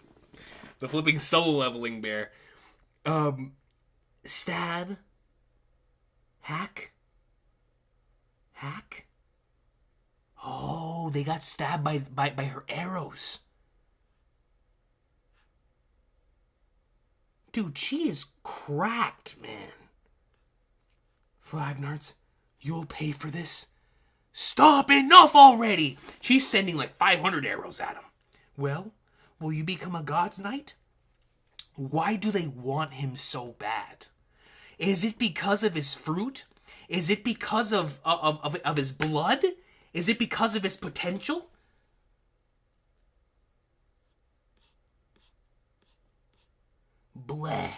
The flipping soul leveling bear. Stab. Hack. Oh, they got stabbed by her arrows. Dude, she is cracked, man. Flagnarts, you'll pay for this. Stop, enough already! She's sending like 500 arrows at him. Well, will you become a God's Knight? Why do they want him so bad? Is it because of his fruit? Is it because of his blood? Is it because of his potential? Bleh.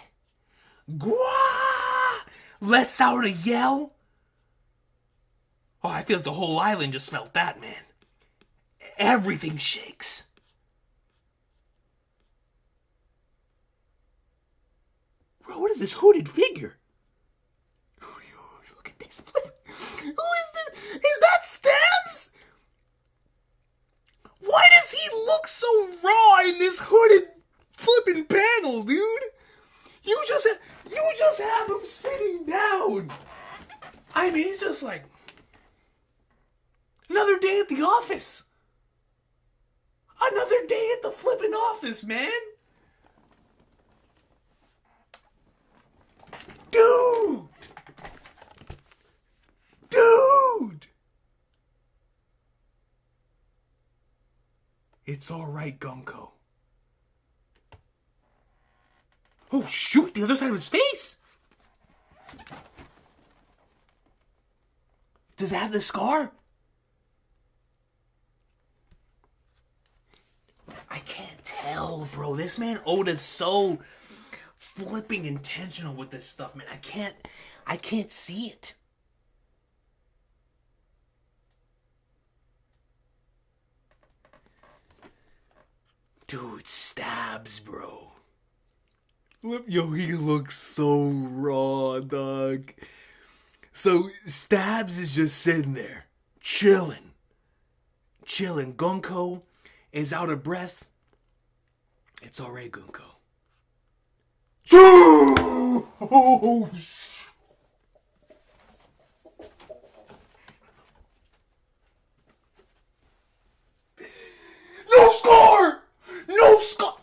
Gwah! lets out a yell. Oh, I feel like the whole island just felt that, man. Everything shakes. Bro, what is this hooded figure? Look at this. Who is this? Is that Stabs? Why does he look so raw in this hooded flipping panel, dude? You just have him sitting down. I mean, he's just like another day at the office. Another day at the flipping office, man. Dude! It's alright, Gunko. Oh, shoot! The other side of his face! Does it have the scar? I can't tell, bro. This man Oda's so flipping intentional with this stuff, man. I can't see it. Dude, Stabs, bro. Yo, he looks so raw, dog. So, Stabs is just sitting there, chilling. Gunko is out of breath. It's alright, Gunko. Oh, no score! No score!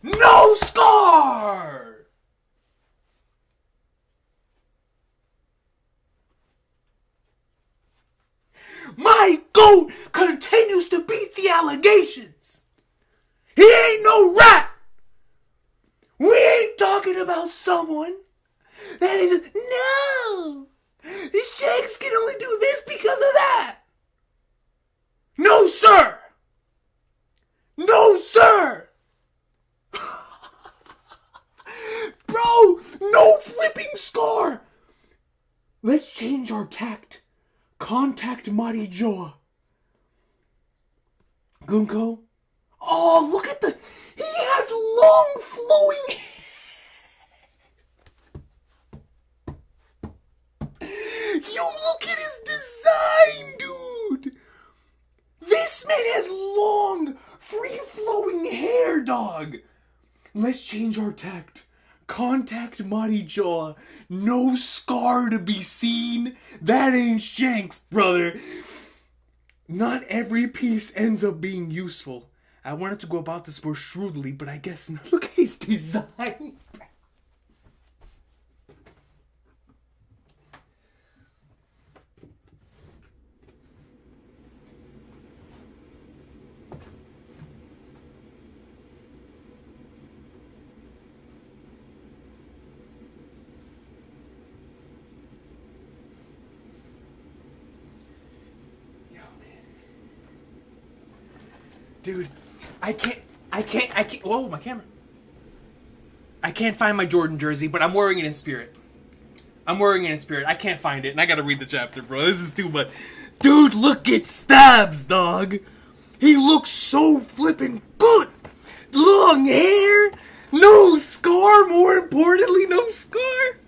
No score! My GOAT continues to beat the allegations. He ain't no rat. We ain't talking about someone that is... No! The Shanks can only do this because of that. No, sir! No, sir! Bro, no flipping score! Let's change our tact. Contact Marijoa. Gunko. Oh, look at the... He has long flowing hair. You look at his design, dude. This man has long, free-flowing hair, dog. Let's change our tact. Contact Marijoa. No scar to be seen. That ain't Shanks, brother. Not every piece ends up being useful. I wanted to go about this more shrewdly, but I guess not. Look at his design. Dude, I can't, whoa, my camera. I can't find my Jordan jersey, but I'm wearing it in spirit. I can't find it, and I gotta read the chapter, bro. This is too much. Dude, look at Stabs, dog. He looks so flippin' good. Long hair, no scar, more importantly, no scar.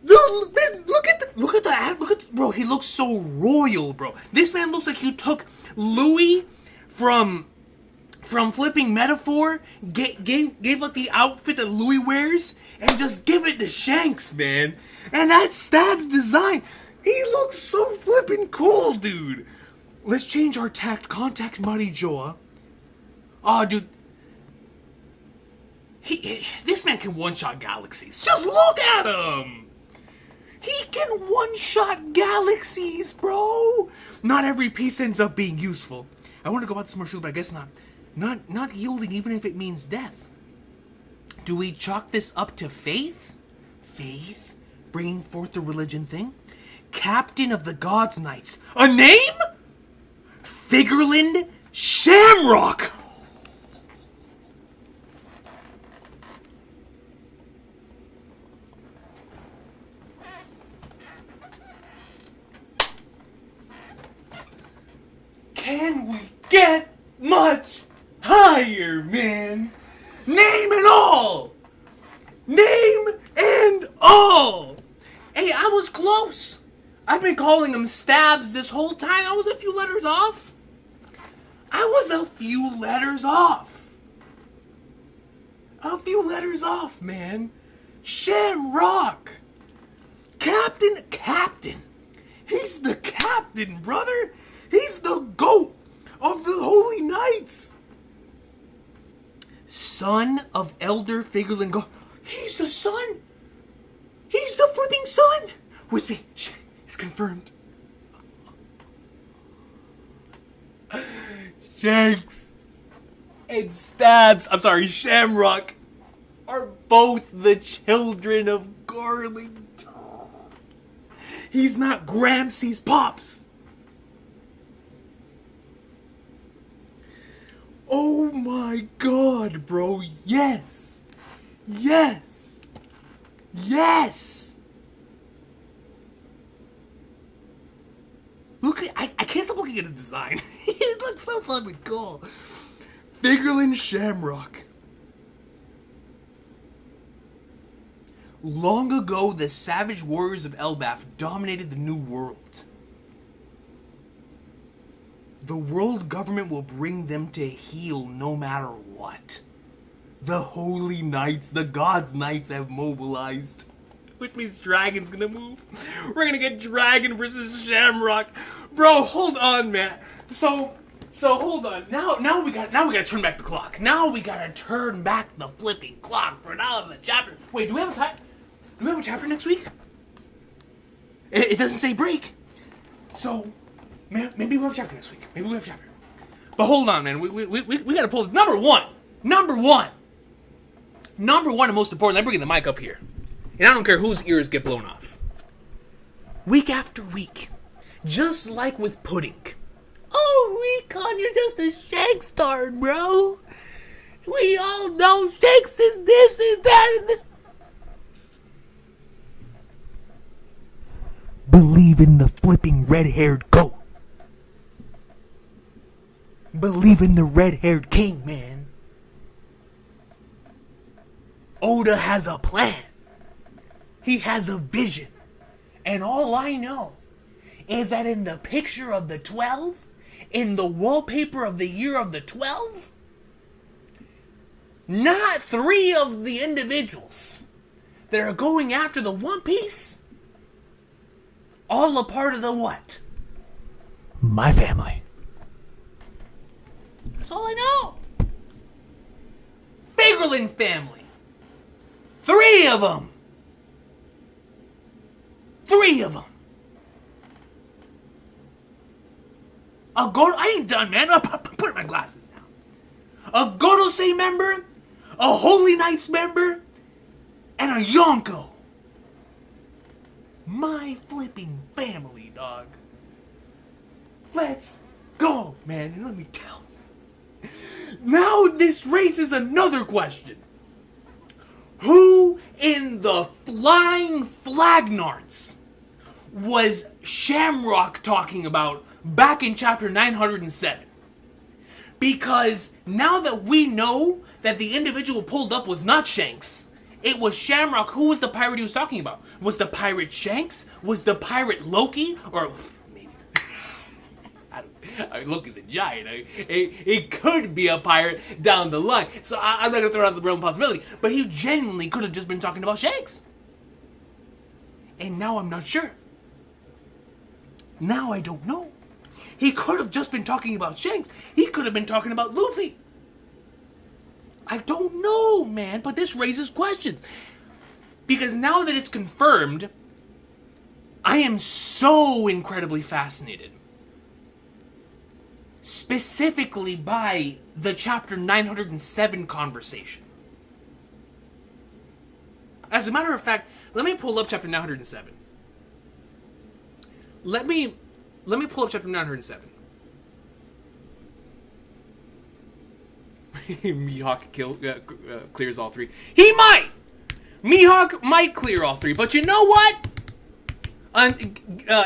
Dude, look at the, bro, he looks so royal, bro. This man looks like you took Louis from flipping Metaphor, gave like the outfit that Louis wears, and just give it to Shanks, man. And that Stab's design, he looks so flipping cool, dude. Let's change our tact. Contact Marijoa. Oh, dude. This man can one-shot galaxies. Just look at him. He can one-shot galaxies, bro. Not every piece ends up being useful. I want to go about this more shrewd, but I guess not. Not yielding, even if it means death. Do we chalk this up to faith? Faith? Bringing forth the religion thing? Captain of the Gods Knights. A name? Figarland Shamrock. Can we get much higher, man? Name and all! Name and all! Hey, I was close. I've been calling them stabs this whole time. I was a few letters off. A few letters off, man. Shamrock. Captain. He's the captain, brother. He's the GOAT of the Holy Knights. Son of Elder Figarland. He's the son. He's the flipping son. With me. It's confirmed. Shanks and Shamrock are both the children of Garling. He's not Gramps, he's Pops. Oh my god, bro. Yes. Look, I can't stop looking at his design. It looks so fucking cool. Figarland Shamrock. Long ago, the savage warriors of Elbaf dominated the New World. The world government will bring them to heel no matter what. The Holy Knights, the God's Knights have mobilized. Which means Dragon's gonna move. We're gonna get Dragon versus Shamrock. Bro, hold on, man. So hold on. Now we gotta turn back the clock. Now we gotta turn back the flipping clock for now the chapter. Wait, do we have a chapter next week? It doesn't say break. So maybe we'll have a chapter next week. But hold on, man. We gotta pull number one and most important. I'm bringing the mic up here. And I don't care whose ears get blown off. Week after week. Just like with pudding. Oh, Recon, you're just a Shanks star, bro. We all know Shanks is this and that and this. Believe in the flipping red-haired goat. Believe in the red-haired king, man. Oda has a plan. He has a vision. And all I know is that in the picture of the 12, in the wallpaper of the year of the 12, not 3 of the individuals that are going after the One Piece, all a part of the what? My family. That's all I know. Figarland family. 3 of them. 3 of them. I ain't done, man. Put my glasses down. A Godosei member, a Holy Knights member, and a Yonko. My flipping family, dog. Let's go, man. And let me tell you. Now this raises another question. Who in the flying flagnarts was Shamrock talking about back in chapter 907? Because now that we know that the individual pulled up was not Shanks, it was Shamrock. Who was the pirate he was talking about? Was the pirate Shanks? Was the pirate Loki? Or maybe I mean, Loki's a giant. It could be a pirate down the line. So I'm not going to throw out the realm of possibility. But he genuinely could have just been talking about Shanks. And now I'm not sure. Now I don't know. He could have just been talking about Shanks. He could have been talking about Luffy. I don't know, man. But this raises questions. Because now that it's confirmed, I am so incredibly fascinated. Specifically by the chapter 907 conversation. As a matter of fact, let me pull up chapter 907. Let me pull up chapter 907. Mihawk clears all three. He might! Mihawk might clear all three, but you know what?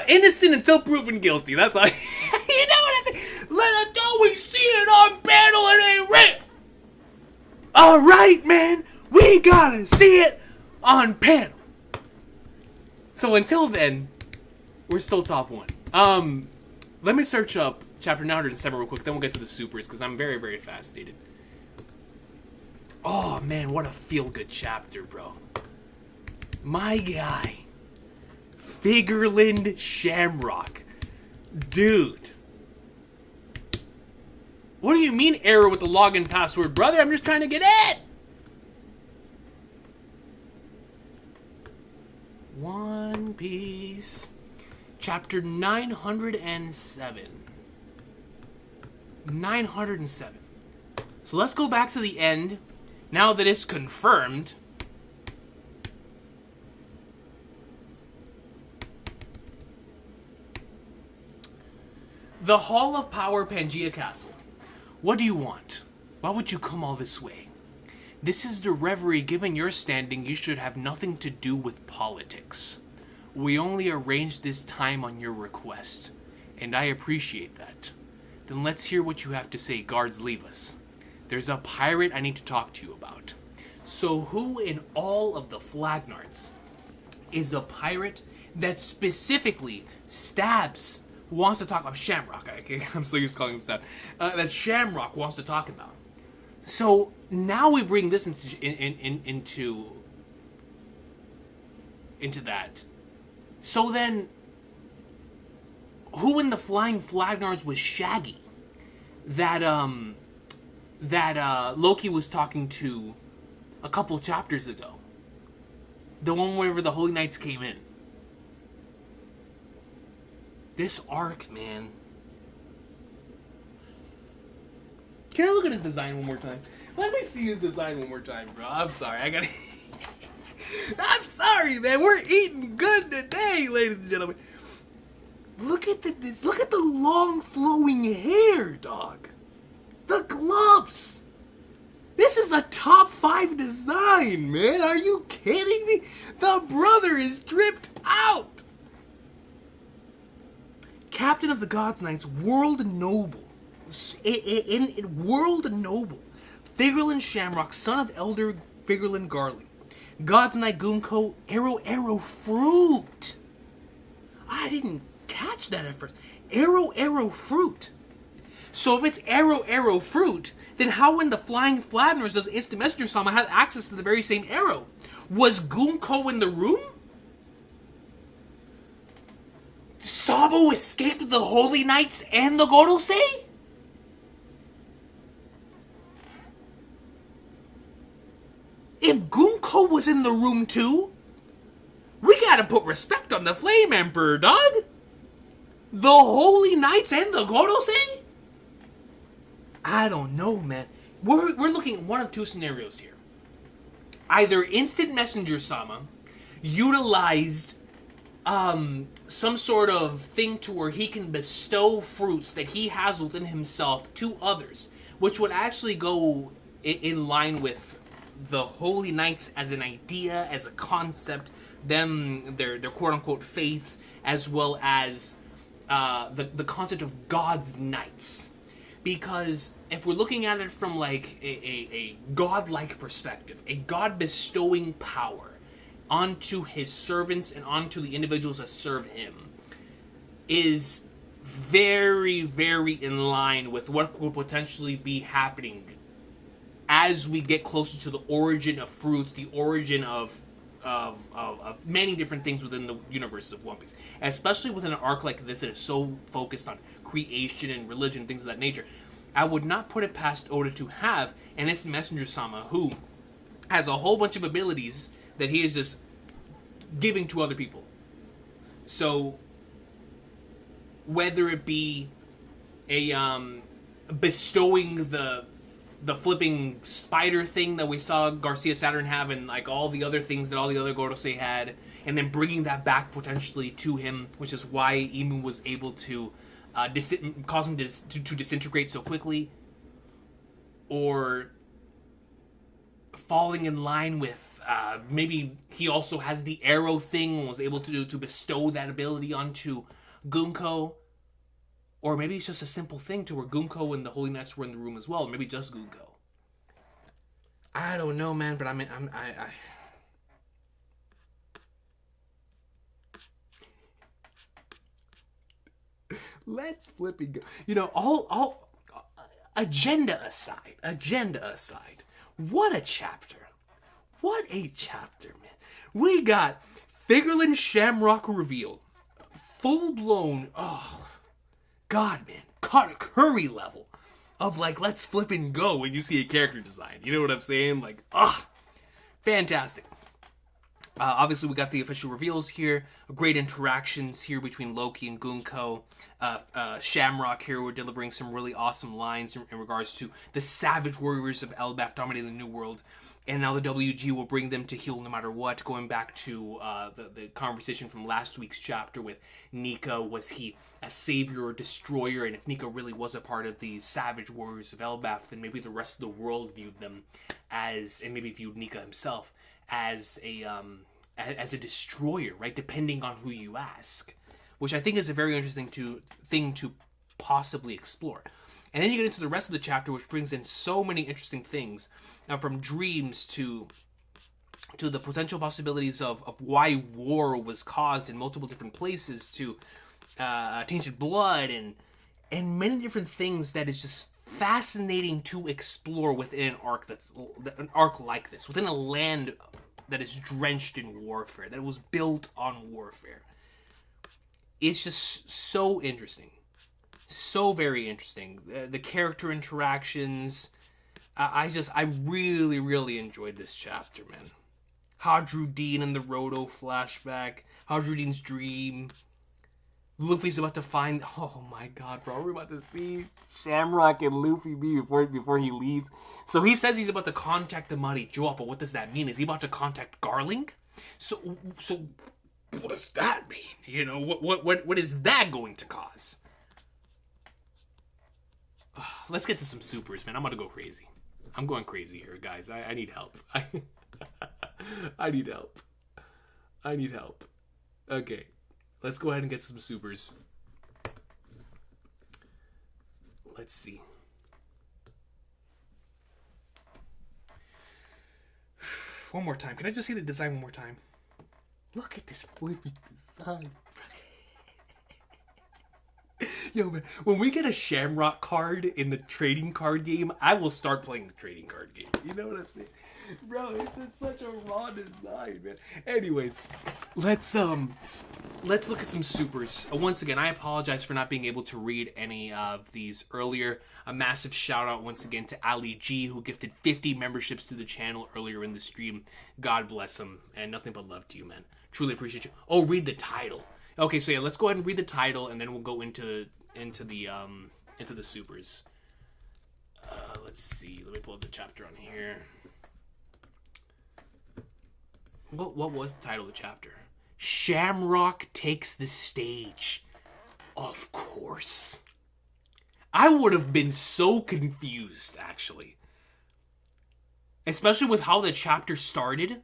Innocent until proven guilty. That's all. You know what I'm saying? Let us know we see it on panel, it ain't real! Alright, man! We gotta see it on panel! So until then, we're still top one. Let me search up chapter 907 real quick, then we'll get to the supers, because I'm very, very fascinated. Oh, man, what a feel-good chapter, bro. My guy. Figarland Shamrock. Dude. What do you mean error with the login password, brother? I'm just trying to get in! One Piece. Chapter 907. 907. So let's go back to the end. Now that it's confirmed. The Hall of Power, Pangea Castle. What do you want? Why would you come all this way? This is the reverie. Given your standing, you should have nothing to do with politics. We only arranged this time on your request, and I appreciate that. Then let's hear what you have to say. Guards, leave us. There's a pirate I need to talk to you about. So who in all of the Flagnards is a pirate that specifically stabs, wants to talk about Shamrock? I'm so used to calling him Stab. That Shamrock wants to talk about. So now we bring this into that. So then, who in the Flying Flagnards was Shaggy? That Loki was talking to a couple chapters ago. The one wherever the Holy Knights came in. This arc, man. Can I look at his design one more time? Let me see his design one more time, bro. I'm sorry. I gotta... I'm sorry, man. We're eating good today, ladies and gentlemen. Look at this. Look at the long flowing hair, dog. The gloves. This is a top 5 design, man. Are you kidding me? The brother is dripped out. Captain of the Gods Knights, World Noble. World Noble. Figarland Shamrock, son of Elder Figarland Garling. God's Knight Gunko, Arrow Fruit. I didn't catch that at first. Arrow Fruit. So if it's Arrow Fruit, then how when the Flying Flagnards does Instant Messenger Sama had access to the very same arrow? Was Gunko in the room? Sabo escaped the Holy Knights and the Gorosei? If Gunko was in the room too, we gotta put respect on the Flame Emperor, dog. The Holy Knights and the Gorosei? I don't know, man. We're looking at one of two scenarios here. Either Instant Messenger Sama utilized some sort of thing to where he can bestow fruits that he has within himself to others, which would actually go in line with the Holy Knights as an idea, as a concept, their quote-unquote faith, as well as the concept of God's Knights. Because if we're looking at it from like a godlike perspective, a God bestowing power onto his servants and onto the individuals that serve him is very, very in line with what could potentially be happening as we get closer to the origin of fruits, the origin of many different things within the universe of One Piece. Especially within an arc like this that is so focused on creation and religion and things of that nature. I would not put it past Oda to have an Instant Messenger Sama who has a whole bunch of abilities that he is just giving to other people. So, whether it be a bestowing the flipping spider thing that we saw Garcia Saturn have, and like all the other things that all the other Gorosei had, and then bringing that back potentially to him, which is why Imu was able to cause him to disintegrate so quickly. or falling in line with, maybe he also has the arrow thing and was able to bestow that ability onto Gunko. Or maybe it's just a simple thing to where Gunko and the Holy Knights were in the room as well. Or maybe just Gunko. I don't know, man, but I let's flip and go. You know, all agenda aside, what a chapter. What a chapter, man. We got Figarland Shamrock reveal. Full blown, oh, God, man. Curry level of, like, let's flip and go when you see a character design. You know what I'm saying? Like, fantastic. Obviously, we got the official reveals here. Great interactions here between Loki and Gunko. Shamrock here, we're delivering some really awesome lines in regards to the savage warriors of Elbaf dominating the New World. And now the WG will bring them to heal no matter what. Going back to the conversation from last week's chapter with Nika. Was he a savior or destroyer? And if Nika really was a part of the savage warriors of Elbaf, then maybe the rest of the world viewed them as, and maybe viewed Nika himself as a destroyer, right? Depending on who you ask, which I think is a very interesting thing to possibly explore. And then you get into the rest of the chapter, which brings in so many interesting things, from dreams to the potential possibilities of why war was caused in multiple different places, to tainted blood and many different things that is just fascinating to explore within an arc like this, within a land that is drenched in warfare, that was built on warfare. It's just so interesting. So very interesting. The character interactions. I really, really enjoyed this chapter, man. Hajrudin and the Roto flashback. Hajrudin's dream. Luffy's about to find... Oh my god, bro. We're about to see Shamrock and Luffy before he leaves. So he says he's about to contact the Mighty Joa, but what does that mean? Is he about to contact Garling? So what does that mean? You know, what is that going to cause? Let's get to some supers, man. I'm about to go crazy. I'm going crazy here, guys. I need help. I need help. I need help. Okay. Let's go ahead and get some supers. Let's see. One more time. Can I just see the design one more time? Look at this flippy design. Yo, man, when we get a Shamrock card in the trading card game, I will start playing the trading card game. You know what I'm saying? Bro, it's such a raw design, man. Anyways, let's look at some supers. Once again, I apologize for not being able to read any of these earlier. A massive shout out once again to Ali G, who gifted 50 memberships to the channel earlier in the stream. God bless him, and nothing but love to you, man. Truly appreciate you. Oh, read the title. Okay, so yeah, let's go ahead and read the title, and then we'll go into the supers. Let's see. Let me pull up the chapter on here. What was the title of the chapter? Shamrock takes the stage. Of course. I would have been so confused, actually. Especially with how the chapter started.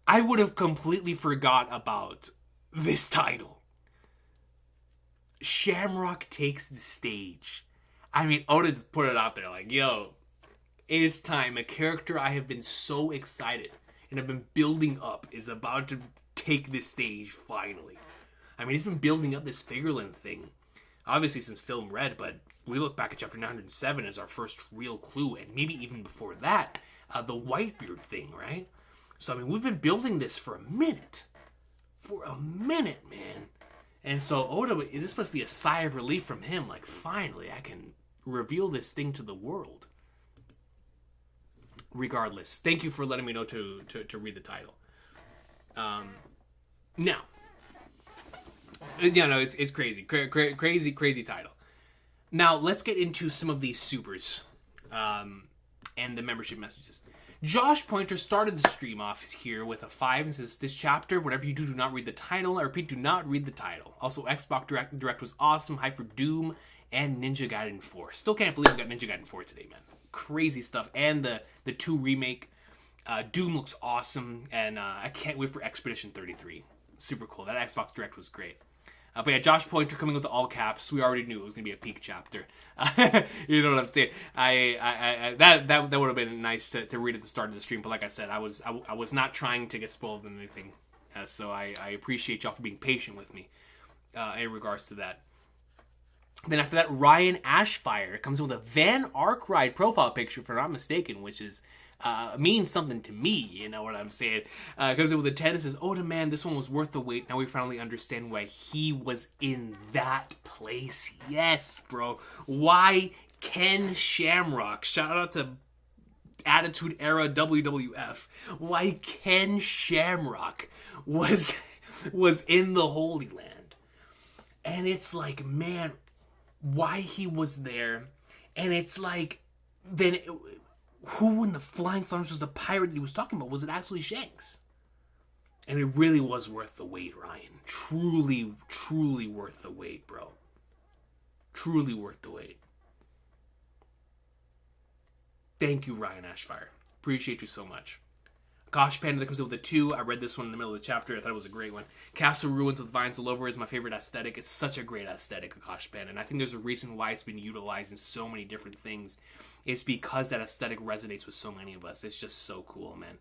I would have completely forgot about this title. Shamrock takes the stage. I mean, Oda just put it out there like, yo, it's time. A character I have been so excited and I've been building up is about to take this stage finally. I mean, he's been building up this Figarland thing, obviously since Film Red, but we look back at chapter 907 as our first real clue, and maybe even before that, the Whitebeard thing, right? So, I mean, we've been building this for a minute. For a minute, man. And so Oda, this must be a sigh of relief from him. Like, finally, I can reveal this thing to the world. Regardless, thank you for letting me know to read the title. Now, yeah, no, it's crazy, crazy title. Now, let's get into some of these supers, and the membership messages. Josh Pointer started the stream off here with a 5 and says, this chapter, whatever you do not read the title. I repeat, do not read the title. Also, Xbox Direct was awesome. Hi for Doom and Ninja Gaiden 4. Still can't believe we got Ninja Gaiden 4 today, man. Crazy stuff. And the 2 remake. Doom looks awesome, and I can't wait for Expedition 33. Super cool. That Xbox Direct was great. But yeah, Josh Pointer coming with the all caps. We already knew it was going to be a peak chapter. You know what I'm saying? That would have been nice to read at the start of the stream. But like I said, I was not trying to get spoiled in anything. So I appreciate y'all for being patient with me in regards to that. Then after that, Ryan Ashfire comes in with a Van Arkwright profile picture, if I'm not mistaken, which is means something to me, you know what I'm saying? Comes in with a 10 and says, "Oh, man, this one was worth the wait. Now we finally understand why he was in that place." Yes, bro. Why Ken Shamrock? Shout out to Attitude Era WWF. Why Ken Shamrock was in the Holy Land. And it's like, man, why he was there. And it's like, then who in the Flying Thunders was the pirate he was talking about? Was it actually Shanks? And it really was worth the wait, Ryan. Truly, truly worth the wait, bro. Truly worth the wait. Thank you, Ryan Ashfire. Appreciate you so much. Gosh Panda that comes in with a 2. I read this one in the middle of the chapter. I thought it was a great one. Castle Ruins with vines all over is my favorite aesthetic. It's such a great aesthetic, Akash Panda. And I think there's a reason why it's been utilized in so many different things. It's because that aesthetic resonates with so many of us. It's just so cool, man.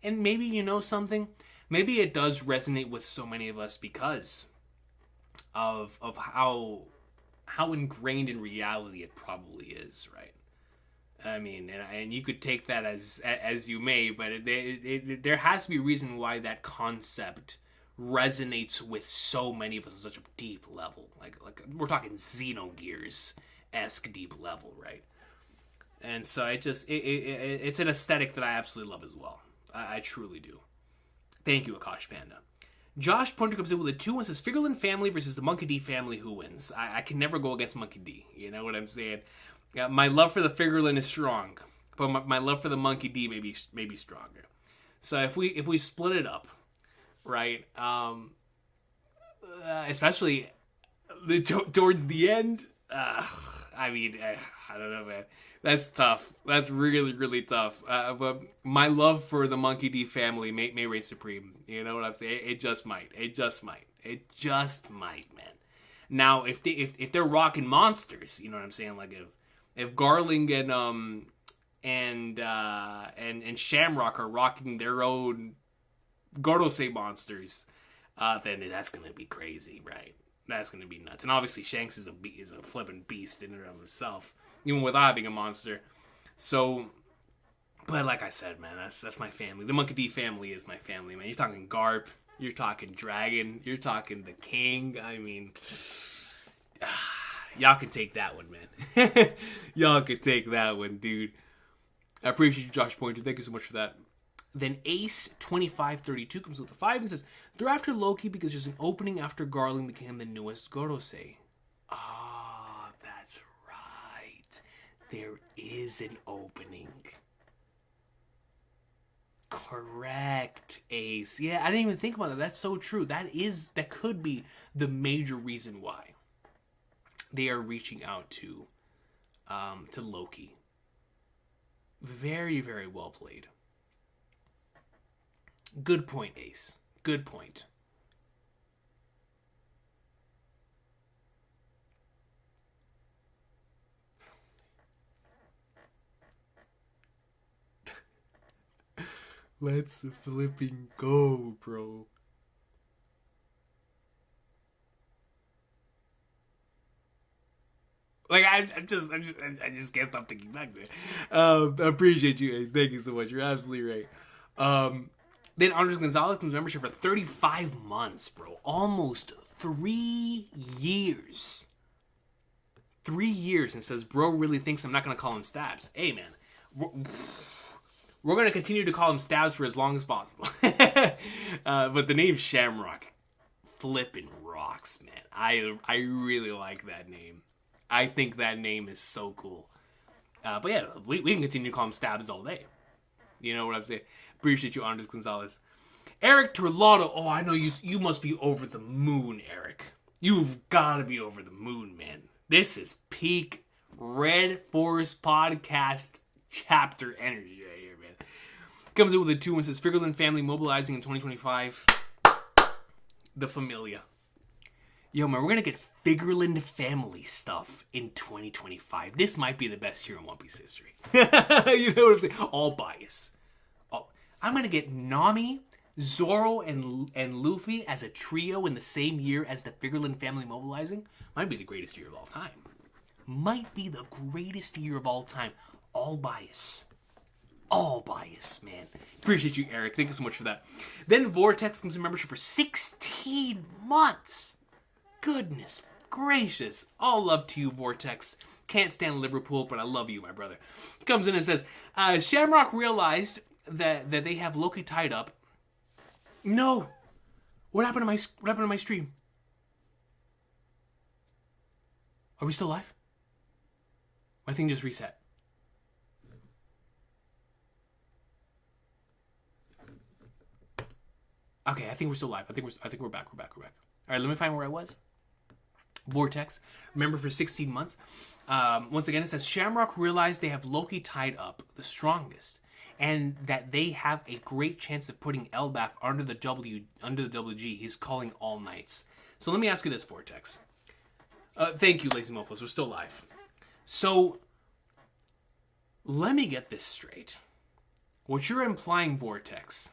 And maybe you know something? Maybe it does resonate with so many of us because of how ingrained in reality it probably is, right? I mean, and you could take that as you may, but there has to be a reason why that concept resonates with so many of us on such a deep level. Like we're talking Xenogears-esque deep level, right? And so it's an aesthetic that I absolutely love as well. I truly do. Thank you, Akash Panda. Josh Pointer comes in with a 2 and says, Figarland family versus the Monkey D family, who wins? I can never go against Monkey D. You know what I'm saying? Yeah, my love for the Figarland is strong, but my love for the Monkey D may be stronger. So if we split it up, right? Especially towards the end. I mean, I don't know, man. That's tough. That's really, really tough. But my love for the Monkey D family may reign supreme. You know what I'm saying? It just might. It just might, man. Now, if they're rocking monsters, you know what I'm saying? Like if Garling and Shamrock are rocking their own Gorosei monsters, then that's gonna be crazy, right? That's gonna be nuts. And obviously, Shanks is a flipping beast in and of himself, even without having a monster. So, but like I said, man, that's my family. The Monkey D family is my family, man. You're talking Garp, you're talking Dragon, you're talking the King. I mean, y'all can take that one, man. Y'all can take that one, dude. I appreciate you, Josh Pointer. Thank you so much for that. Then Ace2532 comes with a 5 and says, they're after Loki because there's an opening after Garling became the newest Gorosei. Ah, that's right. There is an opening. Correct, Ace. Yeah, I didn't even think about that. That's so true. That could be the major reason why they are reaching out to Loki. Very, very well played. Good point, Ace. Good point. Let's flipping go, bro. Like I just can't stop thinking back there. I appreciate you guys. Thank you so much. You're absolutely right. Then Andres Gonzalez comes membership for 35 months, bro. Almost 3 years. 3 years, and says, bro really thinks I'm not gonna call him Stabs. Hey, man, we're gonna continue to call him Stabs for as long as possible. But the name Shamrock flipping rocks, man. I really like that name. I think that name is so cool. But yeah, we can continue to call him Stabs all day. You know what I'm saying? Appreciate you, Andres Gonzalez. Eric Torlado. Oh, I know you must be over the moon, Eric. You've got to be over the moon, man. This is peak Red Forest podcast chapter energy right here, man. Comes in with a 2 and says, Figarland family mobilizing in 2025. The Familia. Yo, man, we're going to get Figarland family stuff in 2025. This might be the best year in One Piece history. You know what I'm saying? All bias. I'm going to get Nami, Zoro, and Luffy as a trio in the same year as the Figarland family mobilizing. Might be the greatest year of all time. Might be the greatest year of all time. All bias. All bias, man. Appreciate you, Eric. Thank you so much for that. Then Vortex comes in membership for 16 months. Goodness gracious. All love to you, Vortex. Can't stand Liverpool, but I love you, my brother. He comes in and says, Shamrock realized that they have Loki tied up. No. What happened to my stream? Are we still live? My thing just reset. Okay, I think we're still live. I think we're back. All right, let me find where I was. Vortex, member for 16 months. Once again, it says Shamrock realized they have Loki tied up, the strongest, and that they have a great chance of putting Elbaf under the WG. He's calling all nights. So let me ask you this, Vortex. Thank you, Lazy Mofos. We're still live. So let me get this straight. What you're implying, Vortex,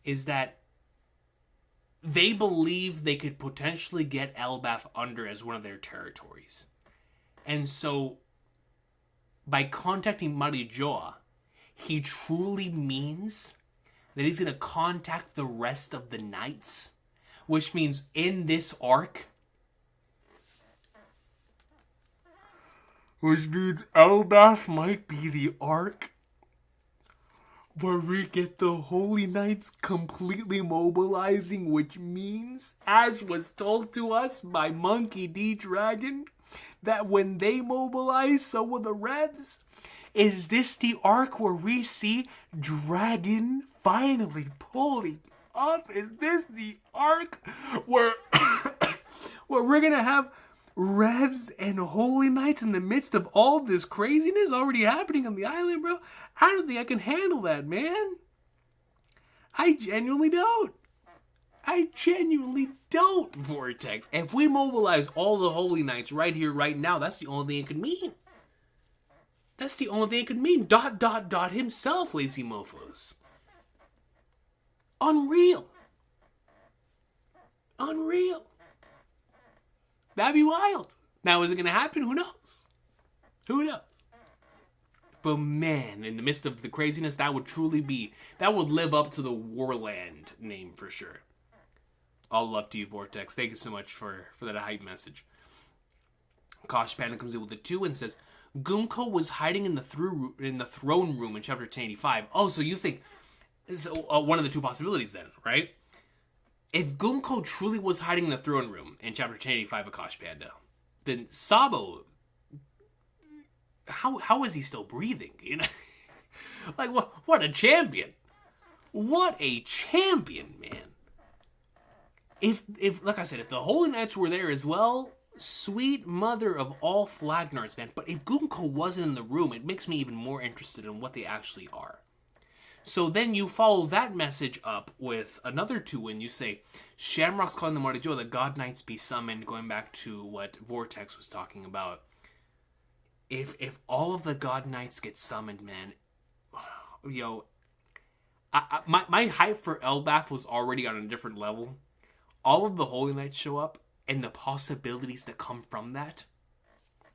is that they believe they could potentially get Elbaf under as one of their territories. And so, by contacting Marijoa, he truly means that he's going to contact the rest of the knights. Which means, in this arc, Elbaf might be the arc where we get the Holy Knights completely mobilizing, which means, as was told to us by Monkey D. Dragon, that when they mobilize, so will the Revs. Is this the arc where we see Dragon finally pulling up? Is this the arc where, where we're going to have Revs and Holy Knights in the midst of all this craziness already happening on the island, bro? I don't think I can handle that, man. I genuinely don't. Vortex. If we mobilize all the Holy Knights right here, right now, that's the only thing it could mean. That's the only thing it could mean. ... himself, Lazy Mofos. Unreal. That'd be wild. Now, is it going to happen? Who knows? But man, in the midst of the craziness, that would live up to the Warland name for sure. All love to you, Vortex. Thank you so much for that hype message. Kosh Panda comes in with a 2 and says, Gunko was hiding in the throne room in chapter 1085. Oh, so you think, one of the two possibilities then, right? If Gunko truly was hiding in the throne room in chapter 1085 of Kosh Panda, then Sabo, how is he still breathing? You know, like what a champion! What a champion, man! If like I said, if the Holy Knights were there as well, sweet mother of all Flagnards, man. But if Gunko wasn't in the room, it makes me even more interested in what they actually are. So then you follow that message up with another 2 when you say, Shamrock's calling the Marijoa, the God Knights be summoned, going back to what Vortex was talking about. If all of the God Knights get summoned, man, yo, my hype for Elbaf was already on a different level. All of the Holy Knights show up, and the possibilities that come from that,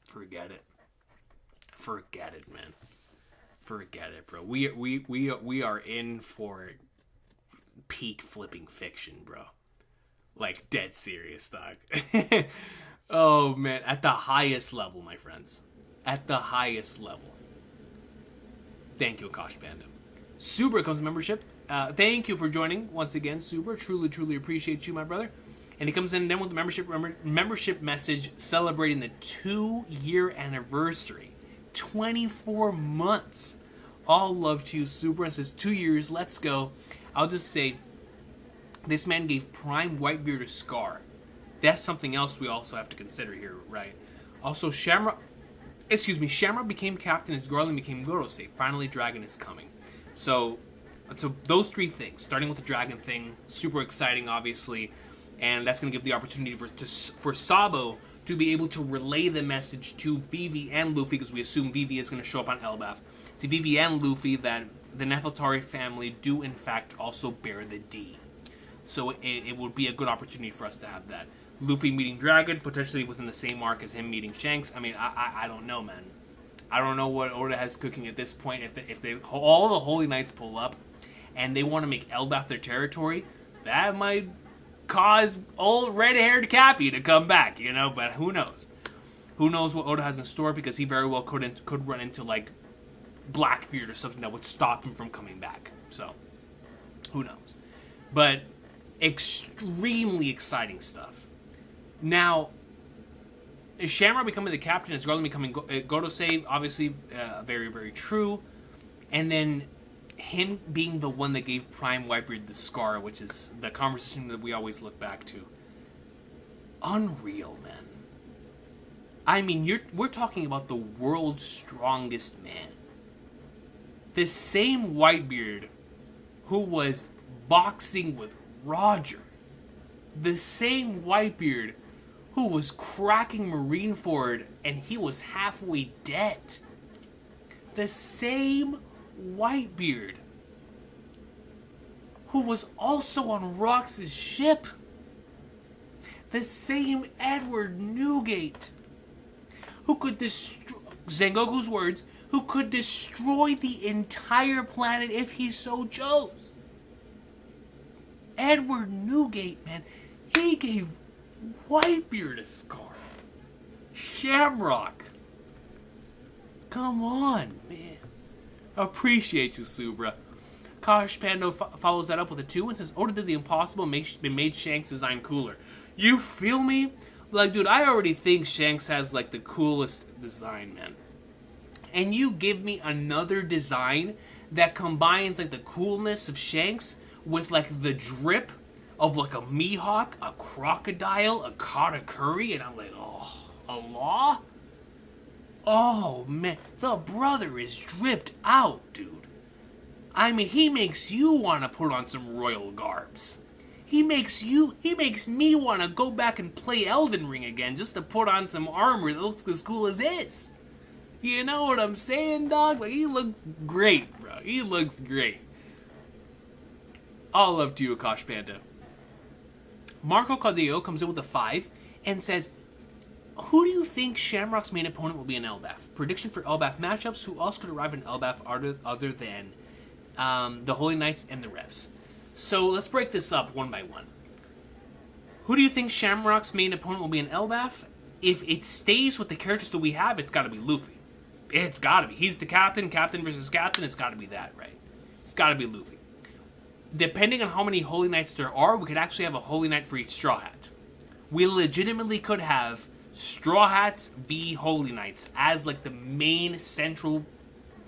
forget it. Forget it, man. Forget it, bro. We are in for peak flipping fiction, bro. Like, dead serious, dog. Oh, man. At the highest level, my friends. At the highest level. Thank you, Akash Panda. Suber comes to membership. Thank you for joining once again, Suber. Truly appreciate you, my brother. And he comes in then with the membership message celebrating the 2-year anniversary. 24 months. All love to you, Super. And says 2 years, let's go. I'll just say, this man gave Prime Whitebeard a scar. That's something else we also have to consider here, right? Also, Shamrock became captain as Garling became Gorosei. Finally, Dragon is coming. So those three things, starting with the Dragon thing, super exciting, obviously, and that's going to give the opportunity for Sabo to be able to relay the message to Vivi and Luffy, because we assume Vivi is going to show up on Elbaf, to Vivi and Luffy that the Nefeltari family do in fact also bear the D. So it would be a good opportunity for us to have that. Luffy meeting Dragon, potentially within the same arc as him meeting Shanks. I mean, I don't know, man. I don't know what Oda has cooking at this point. If all the Holy Knights pull up and they want to make Elbaf their territory, that might cause old red-haired Cappy to come back, you know? But who knows? Who knows what Oda has in store, because he very well could run into, like, Blackbeard or something that would stop him from coming back. So, who knows? But extremely exciting stuff. Now, Shamrock becoming the captain, is Garling becoming Gorosei, obviously very, very true. And then him being the one that gave Prime Whitebeard the scar, which is the conversation that we always look back to. Unreal, man. I mean, we're talking about the world's strongest man. The same Whitebeard who was boxing with Roger. The same Whitebeard who was cracking Marineford and he was halfway dead. The same Whitebeard who was also on Rox's ship. The same Edward Newgate who could destroy, Sengoku's words, who could destroy the entire planet if he so chose. Edward Newgate, man, he gave Whitebeard a scar. Shamrock. Come on, man. Appreciate you, Subra. Kosh Pando follows that up with a 2 and says, Oda did the impossible and made Shanks' design cooler. You feel me? Like, dude, I already think Shanks has, like, the coolest design, man. And you give me another design that combines, like, the coolness of Shanks with, like, the drip of, like, a Mihawk, a crocodile, a Katakuri, and I'm like, oh, a law? Oh, man, the brother is dripped out, dude. I mean, he makes you want to put on some royal garbs. He makes me want to go back and play Elden Ring again just to put on some armor that looks as cool as his. You know what I'm saying, dog? Like, he looks great, bro. He looks great. All love to you, Akash Panda. Marco Caldeo comes in with a 5 and says, who do you think Shamrock's main opponent will be in Elbaf? Prediction for Elbaf matchups. Who else could arrive in Elbaf other than the Holy Knights and the Revs? So let's break this up one by one. Who do you think Shamrock's main opponent will be in Elbaf? If it stays with the characters that we have, it's got to be Luffy. It's got to be. He's the captain versus captain. It's got to be that, right? It's got to be Luffy. Depending on how many Holy Knights there are, we could actually have a Holy Knight for each Straw Hat. We legitimately could have Straw Hats v Holy Knights as like the main central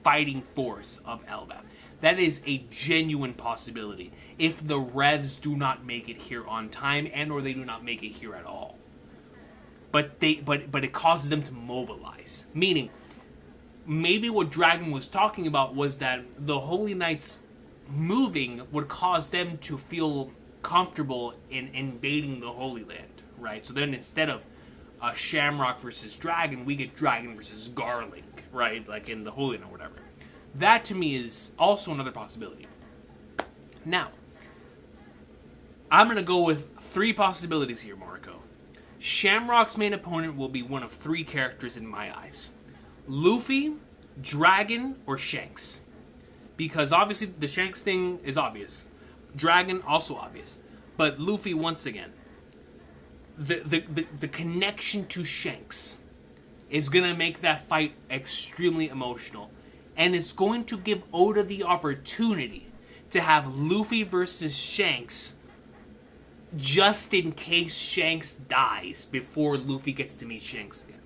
fighting force of Elbaf. That is a genuine possibility if the Revs do not make it here on time and or they do not make it here at all. But it causes them to mobilize. Meaning, maybe what Dragon was talking about was that the Holy Knights moving would cause them to feel comfortable in invading the Holy Land, right? So then instead of Shamrock versus Dragon, we get Dragon versus Garling, right? Like in the Holy Land or whatever. That to me is also another possibility. Now, I'm going to go with 3 possibilities here, Marco. Shamrock's main opponent will be one of 3 characters in my eyes. Luffy, Dragon, or Shanks. Because obviously the Shanks thing is obvious. Dragon, also obvious. But Luffy, once again, the connection to Shanks is going to make that fight extremely emotional. And it's going to give Oda the opportunity to have Luffy versus Shanks just in case Shanks dies before Luffy gets to meet Shanks again.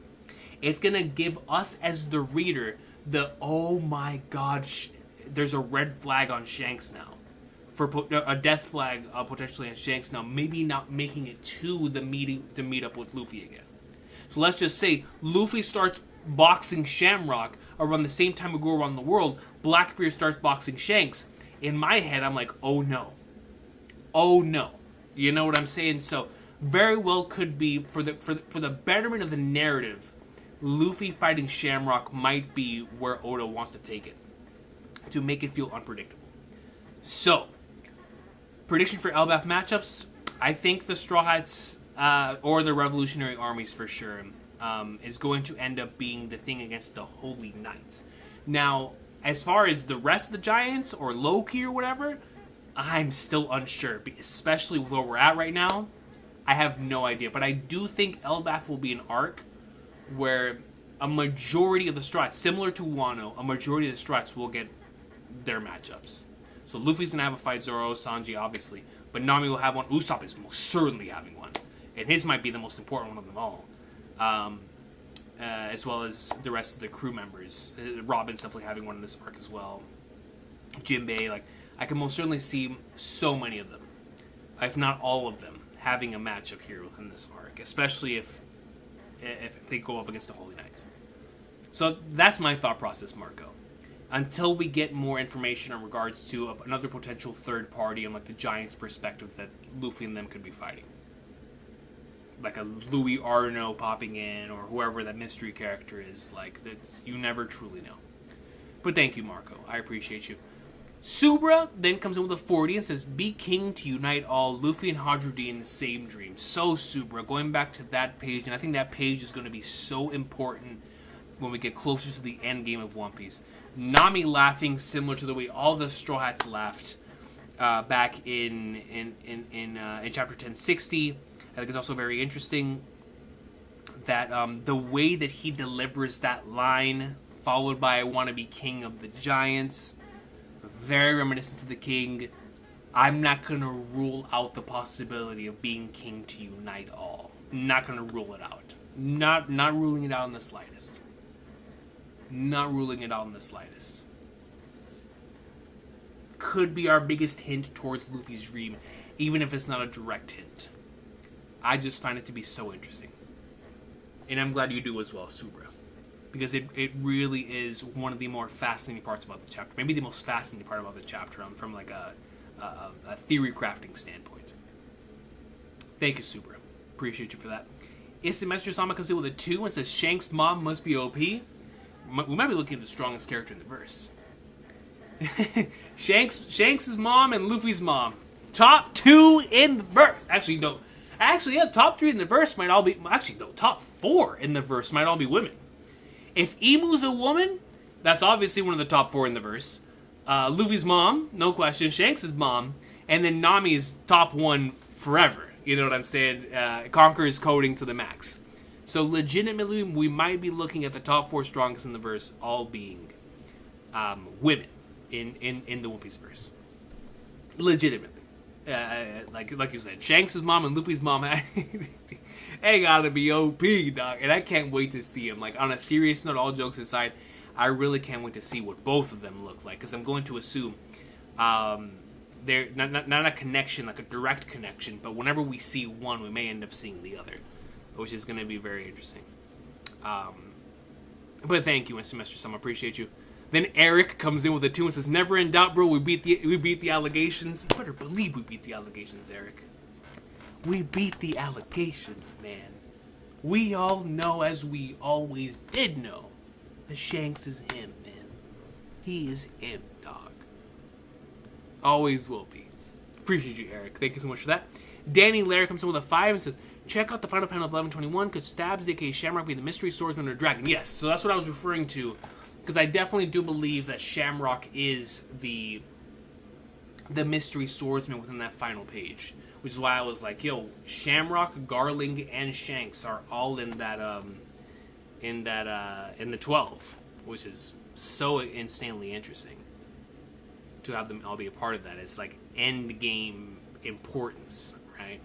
It's going to give us as the reader the, oh my god, there's a red flag on Shanks now. For a death flag potentially on Shanks now. Maybe not making it to the meet up with Luffy again. So let's just say Luffy starts boxing Shamrock around the same time we go around the world. Blackbeard starts boxing Shanks. In my head, I'm like, oh no. Oh no. You know what I'm saying? So very well could be, for the betterment of the narrative, Luffy fighting Shamrock might be where Oda wants to take it, to make it feel unpredictable. So, prediction for Elbaf matchups, I think the Straw Hats, or the Revolutionary Armies for sure, is going to end up being the thing against the Holy Knights. Now, as far as the rest of the Giants, or Loki or whatever, I'm still unsure, especially with where we're at right now. I have no idea, but I do think Elbaf will be an arc where a majority of the Straw Hats, similar to Wano, a majority of the Straw Hats will get their matchups. So Luffy's going to have a fight, Zoro, Sanji, obviously. But Nami will have one. Usopp is most certainly having one. And his might be the most important one of them all. As well as the rest of the crew members. Robin's definitely having one in this arc as well. Jinbei, like, I can most certainly see so many of them, if not all of them, having a matchup here within this arc. Especially if they go up against the Holy Knights. So that's my thought process, Marco. Until we get more information in regards to another potential third party and like the Giants' perspective that Luffy and them could be fighting. Like a Louis Arno popping in, or whoever that mystery character is. Like, you never truly know. But thank you, Marco. I appreciate you. Subra then comes in with a 40 and says, be king to unite all, Luffy and Hajrudin, same dream. So Subra, going back to that page, and I think that page is going to be so important when we get closer to the end game of One Piece. Nami laughing similar to the way all the Straw Hats laughed back in chapter 1060. I think it's also very interesting that the way that he delivers that line, followed by I want to be king of the giants, very reminiscent of the king. I'm not going to rule out the possibility of being king to unite all. Not going to rule it out. Not ruling it out in the slightest. Not ruling it out in the slightest. Could be our biggest hint towards Luffy's dream, even if it's not a direct hint. I just find it to be so interesting. And I'm glad you do as well, Subra. Because it really is one of the more fascinating parts about the chapter. Maybe the most fascinating part about the chapter from like a theory crafting standpoint. Thank you, Subra. Appreciate you for that. Issemester Sama comes in with a 2 and says Shanks' mom must be OP. We might be looking at the strongest character in the verse. Shanks' mom and Luffy's mom. Top 2 in the verse. Actually, no. Actually, yeah, top 3 in the verse might all be... Actually, no. Top 4 in the verse might all be women. If Imu's a woman, that's obviously one of the top 4 in the verse. Luffy's mom, no question. Shanks' mom. And then Nami's top 1 forever. You know what I'm saying? Conqueror's coding to the max. So legitimately, we might be looking at the top 4 strongest in the verse all being women in the One Piece verse. Legitimately. Like you said, Shanks' mom and Luffy's mom, they gotta be OP, dog. And I can't wait to see them. Like, on a serious note, all jokes aside, I really can't wait to see what both of them look like. Because I'm going to assume they're not a connection, like a direct connection, but whenever we see one, we may end up seeing the other, which is going to be very interesting. But thank you, and Semester Some, appreciate you. Then Eric comes in with a 2 and says, "Never in doubt, bro. We beat the allegations." You better believe we beat the allegations, Eric. We beat the allegations, man. We all know, as we always did know, that Shanks is him, man. He is him, dog. Always will be. Appreciate you, Eric. Thank you so much for that. Danny Lair comes in with a 5 and says, "Check out the final panel of 1121. Could Stabs, aka Shamrock, be the mystery swordsman or dragon?" Yes, so that's what I was referring to. Because I definitely do believe that Shamrock is the mystery swordsman within that final page. Which is why I was like, yo, Shamrock, Garling, and Shanks are all in the 12. Which is so insanely interesting. To have them all be a part of that. It's like end game importance, right?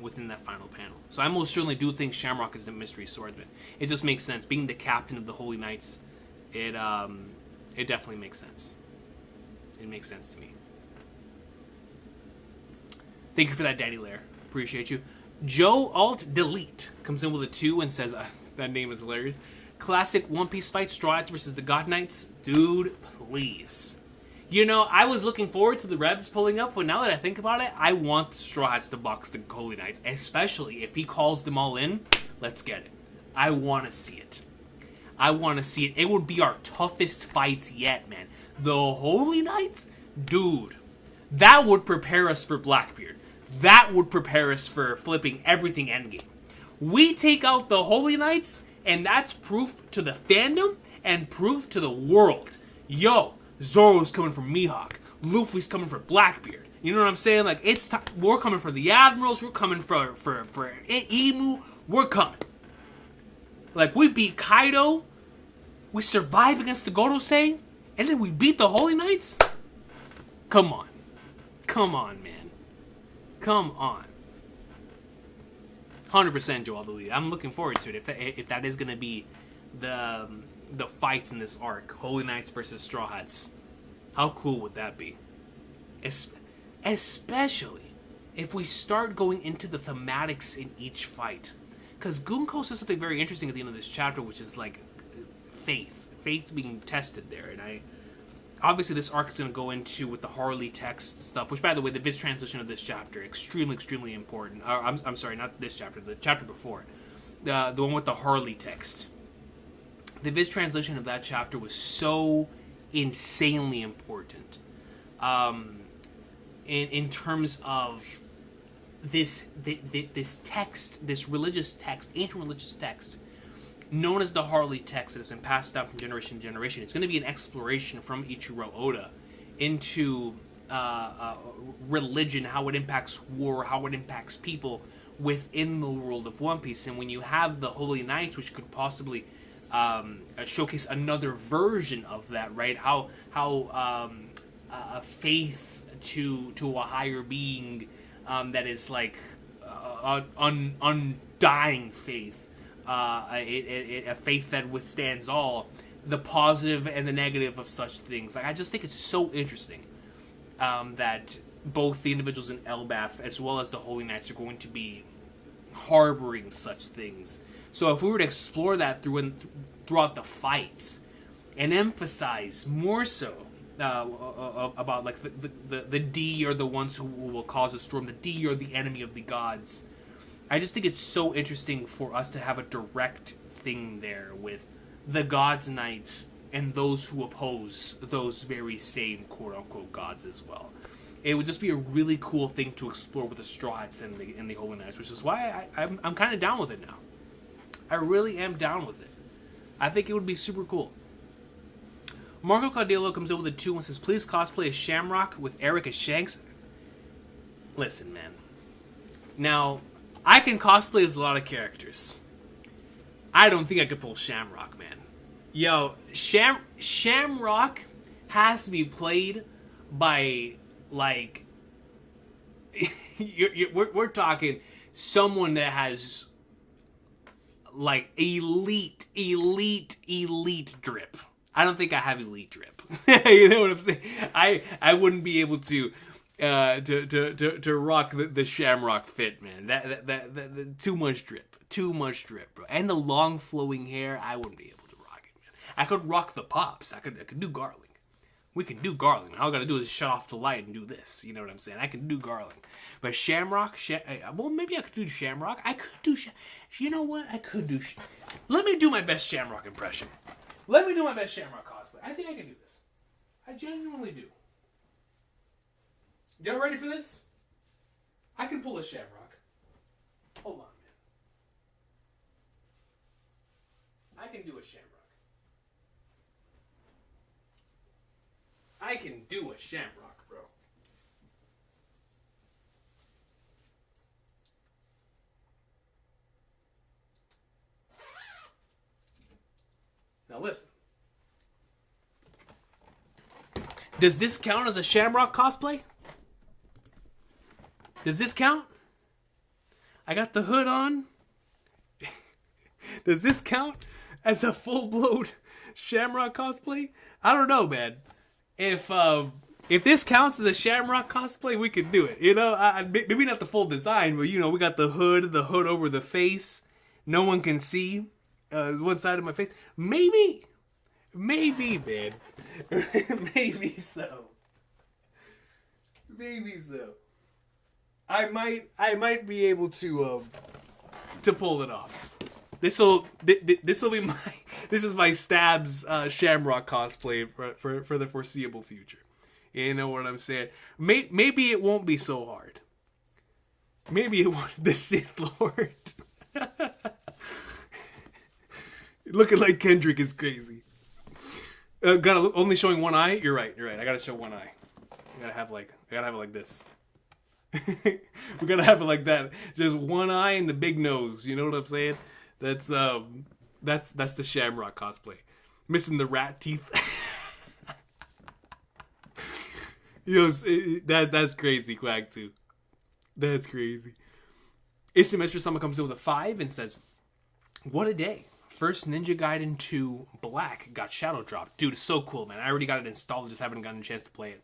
Within that final panel. So I most certainly do think Shamrock is the mystery swordsman. It just makes sense. Being the captain of the Holy Knights, it definitely makes sense. It makes sense to me. Thank you for that, Daddy Lair. Appreciate you. Joe Alt Delete comes in with a 2 and says, that name is hilarious. Classic One Piece fight, Straw Hats versus the God Knights. Dude, please. You know, I was looking forward to the Revs pulling up, but now that I think about it, I want the Straw Hats to box the Holy Knights, especially if he calls them all in. Let's get it. I want to see it. I want to see it. It would be our toughest fights yet, man. The Holy Knights? Dude, that would prepare us for Blackbeard. That would prepare us for flipping everything endgame. We take out the Holy Knights, and that's proof to the fandom and proof to the world. Yo, Zoro's coming for Mihawk. Luffy's coming for Blackbeard. You know what I'm saying? Like, it's time. We're coming for the Admirals. We're coming for Emu. We're coming. Like, we beat Kaido. We survive against the Gorosei. And then we beat the Holy Knights? Come on. Come on, man. Come on. 100% Joel Delete. I'm looking forward to it. If that is going to be the fights in this arc. Holy Knights versus Straw Hats. How cool would that be? Especially if we start going into the thematics in each fight. Because Gunko says something very interesting at the end of this chapter, which is like faith. Faith being tested there. And obviously this arc is going to go into with the Harley text stuff, which, by the way, the Viz translation of this chapter, extremely, extremely important. I'm sorry, not this chapter, the chapter before. The one with the Harley text. The Viz translation of that chapter was so insanely important. In terms of this text, this religious text, ancient religious text, known as the Harley text that has been passed down from generation to generation. It's going to be an exploration from Ichiro Oda into religion, how it impacts war, how it impacts people within the world of One Piece. And when you have the Holy Knights, which could possibly showcase another version of that, right? How faith to a higher being that is like undying faith. A faith that withstands all, the positive and the negative of such things. Like, I just think it's so interesting that both the individuals in Elbaf as well as the Holy Knights are going to be harboring such things. So if we were to explore that throughout the fights and emphasize more so about like the D are the ones who will cause a storm, the D are the enemy of the gods. I just think it's so interesting for us to have a direct thing there with the Gods Knights and those who oppose those very same quote-unquote gods as well. It would just be a really cool thing to explore with the Straw Hats and the Holy Knights, which is why I'm kind of down with it now. I really am down with it. I think it would be super cool. Marco Caudillo comes in with a 2 and says, please cosplay as Shamrock with Eric as Shanks. Listen, man. Now, I can cosplay as a lot of characters. I don't think I could pull Shamrock, man. Yo, Shamrock has to be played by, like, we're talking someone that has, like, elite drip. I don't think I have elite drip. You know what I'm saying? I wouldn't be able to rock the Shamrock fit, man. That too much drip, bro. And the long flowing hair, I wouldn't be able to rock it, man. I could rock the pops. I could do Garling. We can do Garling. All I gotta do is shut off the light and do this. You know what I'm saying? I can do Garling. But Shamrock, well, maybe I could do Shamrock. I could do. You know what? I could do. Let me do my best Shamrock impression. Let me do my best Shamrock cosplay. I think I can do this. I genuinely do. Y'all ready for this? I can pull a Shamrock. Hold on, man. I can do a Shamrock. I can do a Shamrock, bro. Now listen. Does this count as a Shamrock cosplay? Does this count? I got the hood on. Does this count as a full-blown Shamrock cosplay? I don't know, man. If if this counts as a Shamrock cosplay, we could do it. You know, maybe not the full design, but you know, we got the hood over the face. No one can see one side of my face. Maybe, man. Maybe so. Maybe so. I might be able to pull it off. This is my Stabs Shamrock cosplay for the foreseeable future. You know what I'm saying? Maybe it won't be so hard. Maybe it won't. The Sith Lord. Looking like Kendrick is crazy. Only showing one eye? You're right. I gotta show one eye. I gotta have it like this. We gotta have it like that. Just one eye and the big nose. You know what I'm saying? That's the Shamrock cosplay. Missing the rat teeth. Yo, that's crazy, Quack too. That's crazy. Semester Sama comes in with a 5 and says, "What a day! First Ninja Gaiden 2 Black got shadow dropped. Dude, it's so cool, man. I already got it installed, just haven't gotten a chance to play it.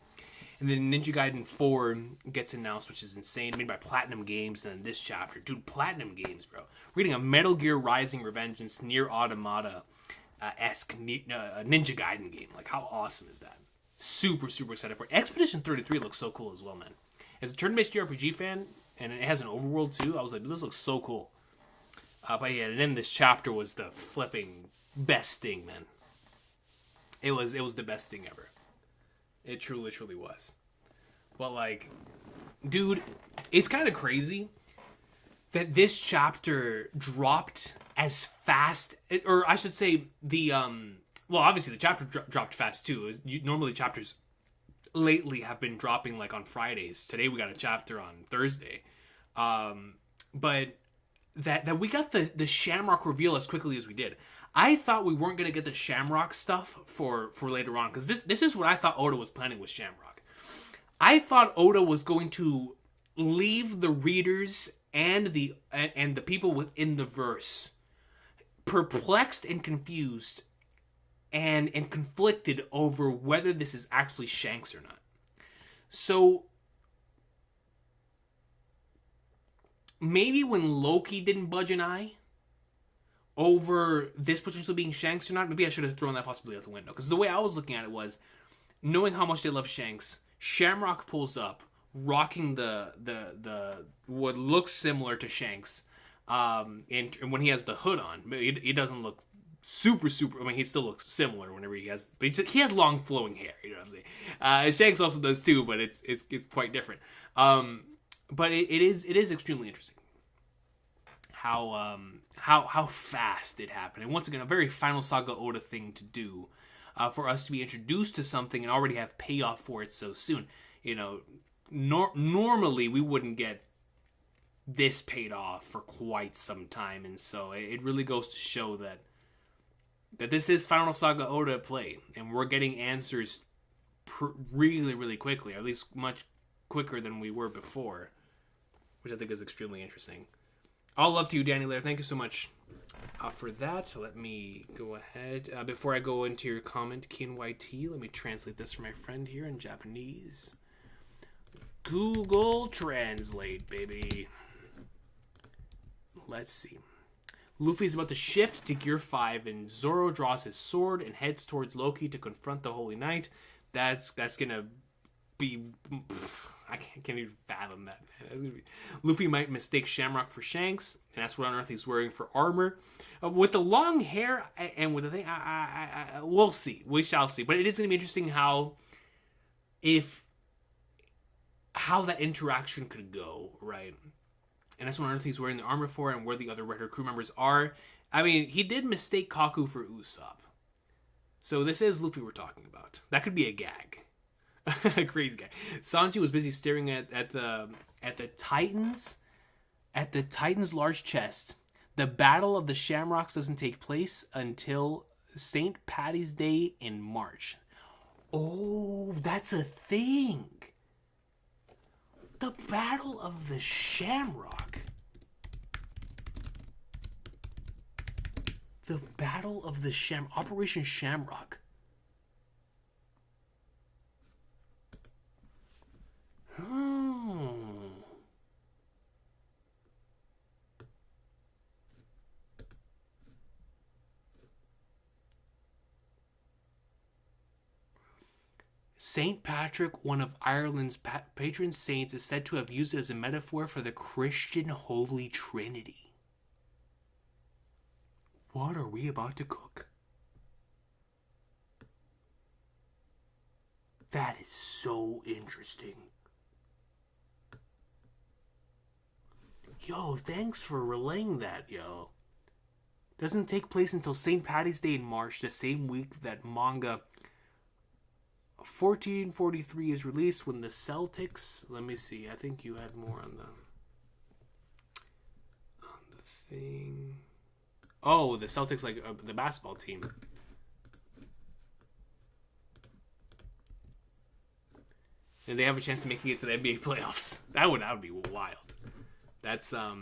And then Ninja Gaiden 4 gets announced, which is insane, made by Platinum Games. And then this chapter, dude, Platinum Games, bro. Reading a Metal Gear Rising Revengeance Nier Automata-esque Ninja Gaiden game. Like, how awesome is that? Super, super excited for it. Expedition 33 looks so cool as well, man. As a turn-based JRPG fan, and it has an overworld too, I was like, this looks so cool. But yeah, and then this chapter was the flipping best thing, man. It was the best thing ever. It truly, truly was. But like, dude, it's kind of crazy that this chapter dropped as fast, or I should say well, obviously the chapter dropped fast too. Normally chapters lately have been dropping like on Fridays. Today we got a chapter on Thursday. But that we got the Shamrock reveal as quickly as we did. I thought we weren't going to get the Shamrock stuff for later on, because this is what I thought Oda was planning with Shamrock. I thought Oda was going to leave the readers and the people within the verse perplexed and confused and conflicted over whether this is actually Shanks or not. So maybe when Loki didn't budge an eye over this potentially being Shanks or not, maybe I should have thrown that possibility out the window. Because the way I was looking at it was, knowing how much they love Shanks, Shamrock pulls up, rocking the what looks similar to Shanks, and when he has the hood on, he doesn't look super. I mean, he still looks similar whenever he has, but he has long flowing hair. You know what I'm saying? Shanks also does too, but it's quite different. But it is extremely interesting how fast it happened, and once again, a very Final Saga Oda thing to do, for us to be introduced to something and already have payoff for it so soon. You know, normally we wouldn't get this paid off for quite some time, and so it really goes to show that this is Final Saga Oda at play, and we're getting answers really, really quickly, or at least much quicker than we were before, which I think is extremely interesting. All love to you, Danny Lair. Thank you so much for that. So let me go ahead. Before I go into your comment, KNYT, let me translate this for my friend here in Japanese. Google Translate, baby. Let's see. Luffy's about to shift to Gear 5, and Zoro draws his sword and heads towards Loki to confront the Holy Knight. That's gonna be... I can't even fathom that, man. Luffy might mistake Shamrock for Shanks, and that's what on earth he's wearing for armor. With the long hair and with the thing, we'll see. We shall see. But it is going to be interesting how that interaction could go, right? And that's what on earth he's wearing the armor for, and where the other Red Hair crew members are. I mean, he did mistake Kaku for Usopp. So this is Luffy we're talking about. That could be a gag. Crazy guy. Sanji was busy staring at the Titans large chest. The Battle of the Shamrocks doesn't take place until St. Patty's Day in March. Oh, that's a thing. The Battle of the Shamrock. The Battle of the Operation Shamrock. Oh. Saint Patrick, one of Ireland's patron saints, is said to have used it as a metaphor for the Christian Holy Trinity. What are we about to cook? That is so interesting. Yo, thanks for relaying that, yo. Doesn't take place until St. Patty's Day in March, the same week that manga 1443 is released, when the Celtics... Let me see, I think you had more on the thing... Oh, the Celtics, like the basketball team. And they have a chance of making it to the NBA playoffs. That would be wild. That's how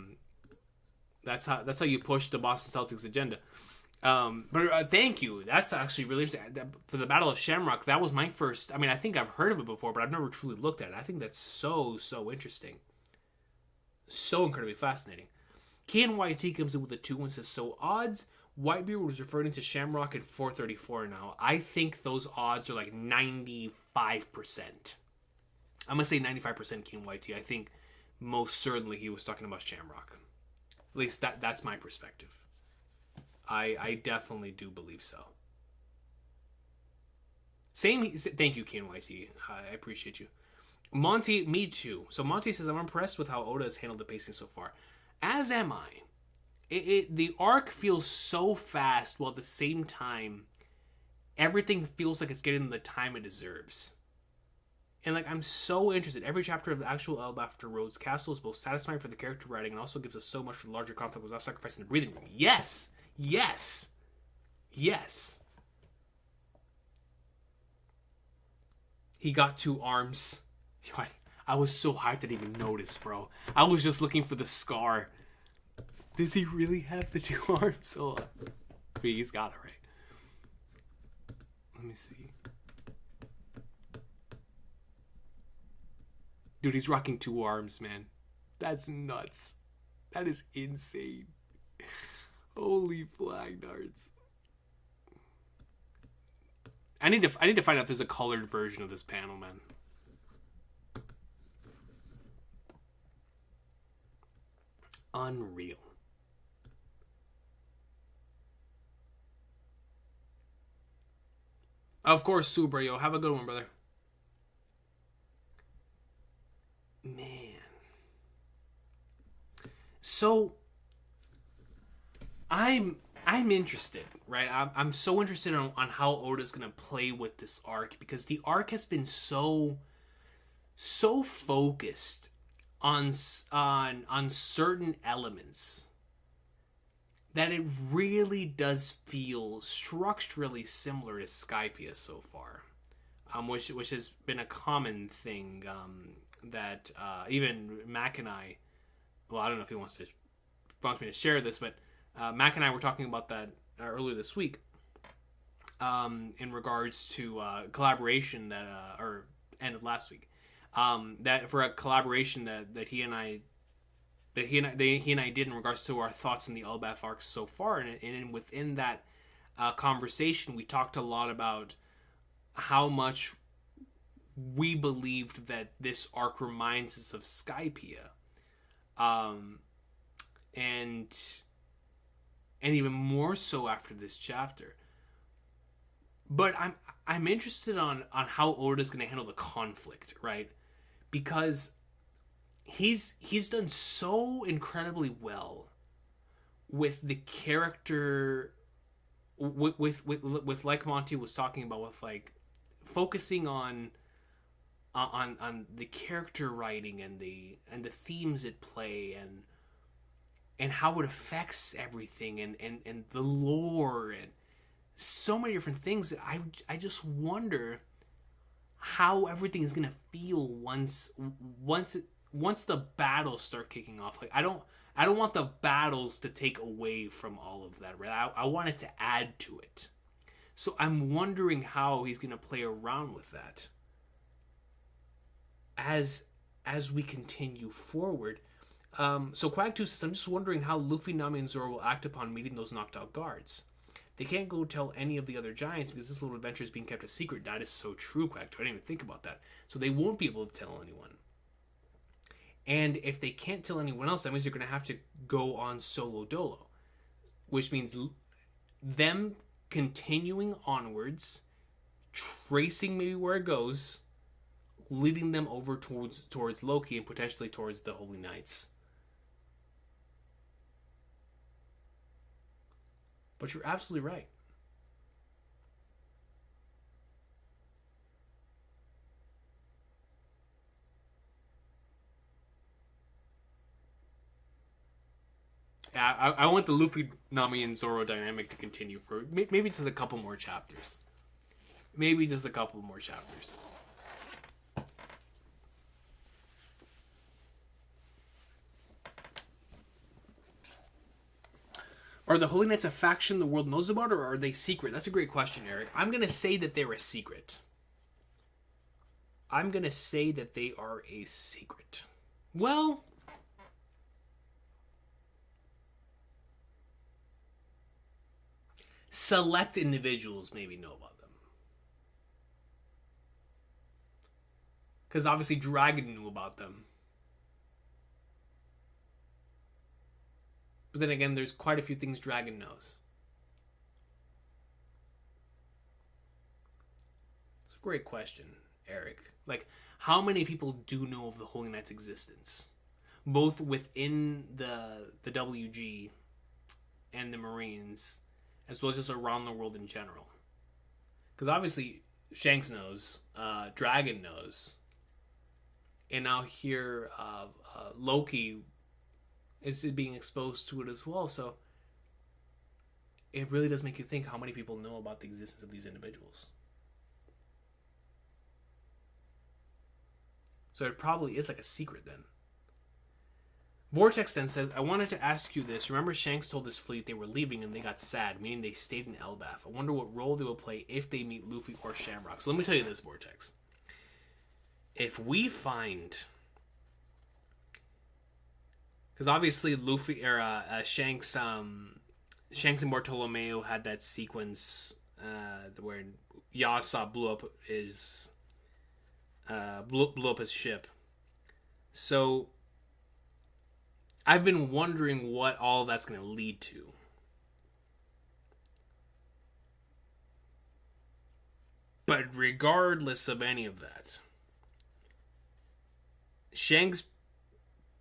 you push the Boston Celtics agenda. But thank you. That's actually really interesting. For the Battle of Shamrock, that was my first. I mean, I think I've heard of it before, but I've never truly looked at it. I think that's so interesting, so incredibly fascinating. KNYT comes in with a 2 and says, so odds. Whitebeard was referring to Shamrock at 434 now. I think those odds are like 95%. I'm going to say 95% KNYT. I think most certainly he was talking about Shamrock. At least that's my perspective. I definitely do believe so. Thank you, KNYT. I appreciate you. Monty, me too. So Monty says, I'm impressed with how Oda has handled the pacing so far. As am I. The arc feels so fast, while at the same time, everything feels like it's getting the time it deserves. And like, I'm so interested. Every chapter of the actual Elba after Rhodes Castle is both satisfying for the character writing and also gives us so much for the larger conflict without sacrificing the breathing room. Yes! Yes! Yes! He got 2 arms. I was so hyped I didn't even notice, bro. I was just looking for the scar. Does he really have the 2 arms? Oh, he's got it right. Let me see. Dude, he's rocking 2 arms, man. That's nuts. That is insane. Holy flag darts. I need to find out if there's a colored version of this panel, man. Unreal. Of course, Subra, yo. Have a good one, brother. Man. So, I'm interested, right? I'm so interested on how Oda's gonna play with this arc, because the arc has been so focused on certain elements that it really does feel structurally similar to Skypiea so far, which has been a common thing that even Mac and I, well, I don't know if he wants me to share this, but Mac and I were talking about that earlier this week in regards to collaboration that or ended last week. That for a collaboration that he and I did in regards to our thoughts in the Elbaf arc so far, and within that conversation, we talked a lot about how much we believed that this arc reminds us of Skypiea, and even more so after this chapter. But I'm interested on how Oda's going to handle the conflict, right? Because he's done so incredibly well with the character, with like Monty was talking about, with like focusing on the character writing and the themes at play and how it affects everything and the lore and so many different things that I just wonder how everything is gonna feel once the battles start kicking off. Like I don't want the battles to take away from all of that, right? I want it to add to it. So I'm wondering how he's gonna play around with that. As as we continue forward. So Quag 2 says, I'm just wondering how Luffy, Nami, and Zoro will act upon meeting those knocked out guards. They can't go tell any of the other giants because this little adventure is being kept a secret. That is so true, Quag 2. I didn't even think about that. So they won't be able to tell anyone. And if they can't tell anyone else, that means they're going to have to go on solo dolo. Which means them continuing onwards, tracing maybe where it goes, leading them over towards Loki and potentially towards the Holy Knights. But you're absolutely right. I want the Luffy, Nami, and Zoro dynamic to continue for maybe just a couple more chapters. Maybe just a couple more chapters. Are the Holy Knights a faction the world knows about, or are they secret? That's a great question, Eric. I'm going to say that they're a secret. I'm going to say that they are a secret. Well, select individuals maybe know about them. Because obviously Dragon knew about them. But then again, there's quite a few things Dragon knows. It's a great question, Eric. Like, how many people do know of the Holy Knight's existence? Both within the WG and the Marines, as well as just around the world in general. Because obviously, Shanks knows, Dragon knows, and now here, Loki is being exposed to it as well. So it really does make you think how many people know about the existence of these individuals. So it probably is like a secret then. Vortex then says, I wanted to ask you this. Remember Shanks told his fleet they were leaving and they got sad, meaning they stayed in Elbaf. I wonder what role they will play if they meet Luffy or Shamrock. So let me tell you this, Vortex. If we find... Because obviously Luffy or Shanks and Bartolomeo had that sequence where Yasa blew up his ship. So I've been wondering what all that's going to lead to. But regardless of any of that, Shanks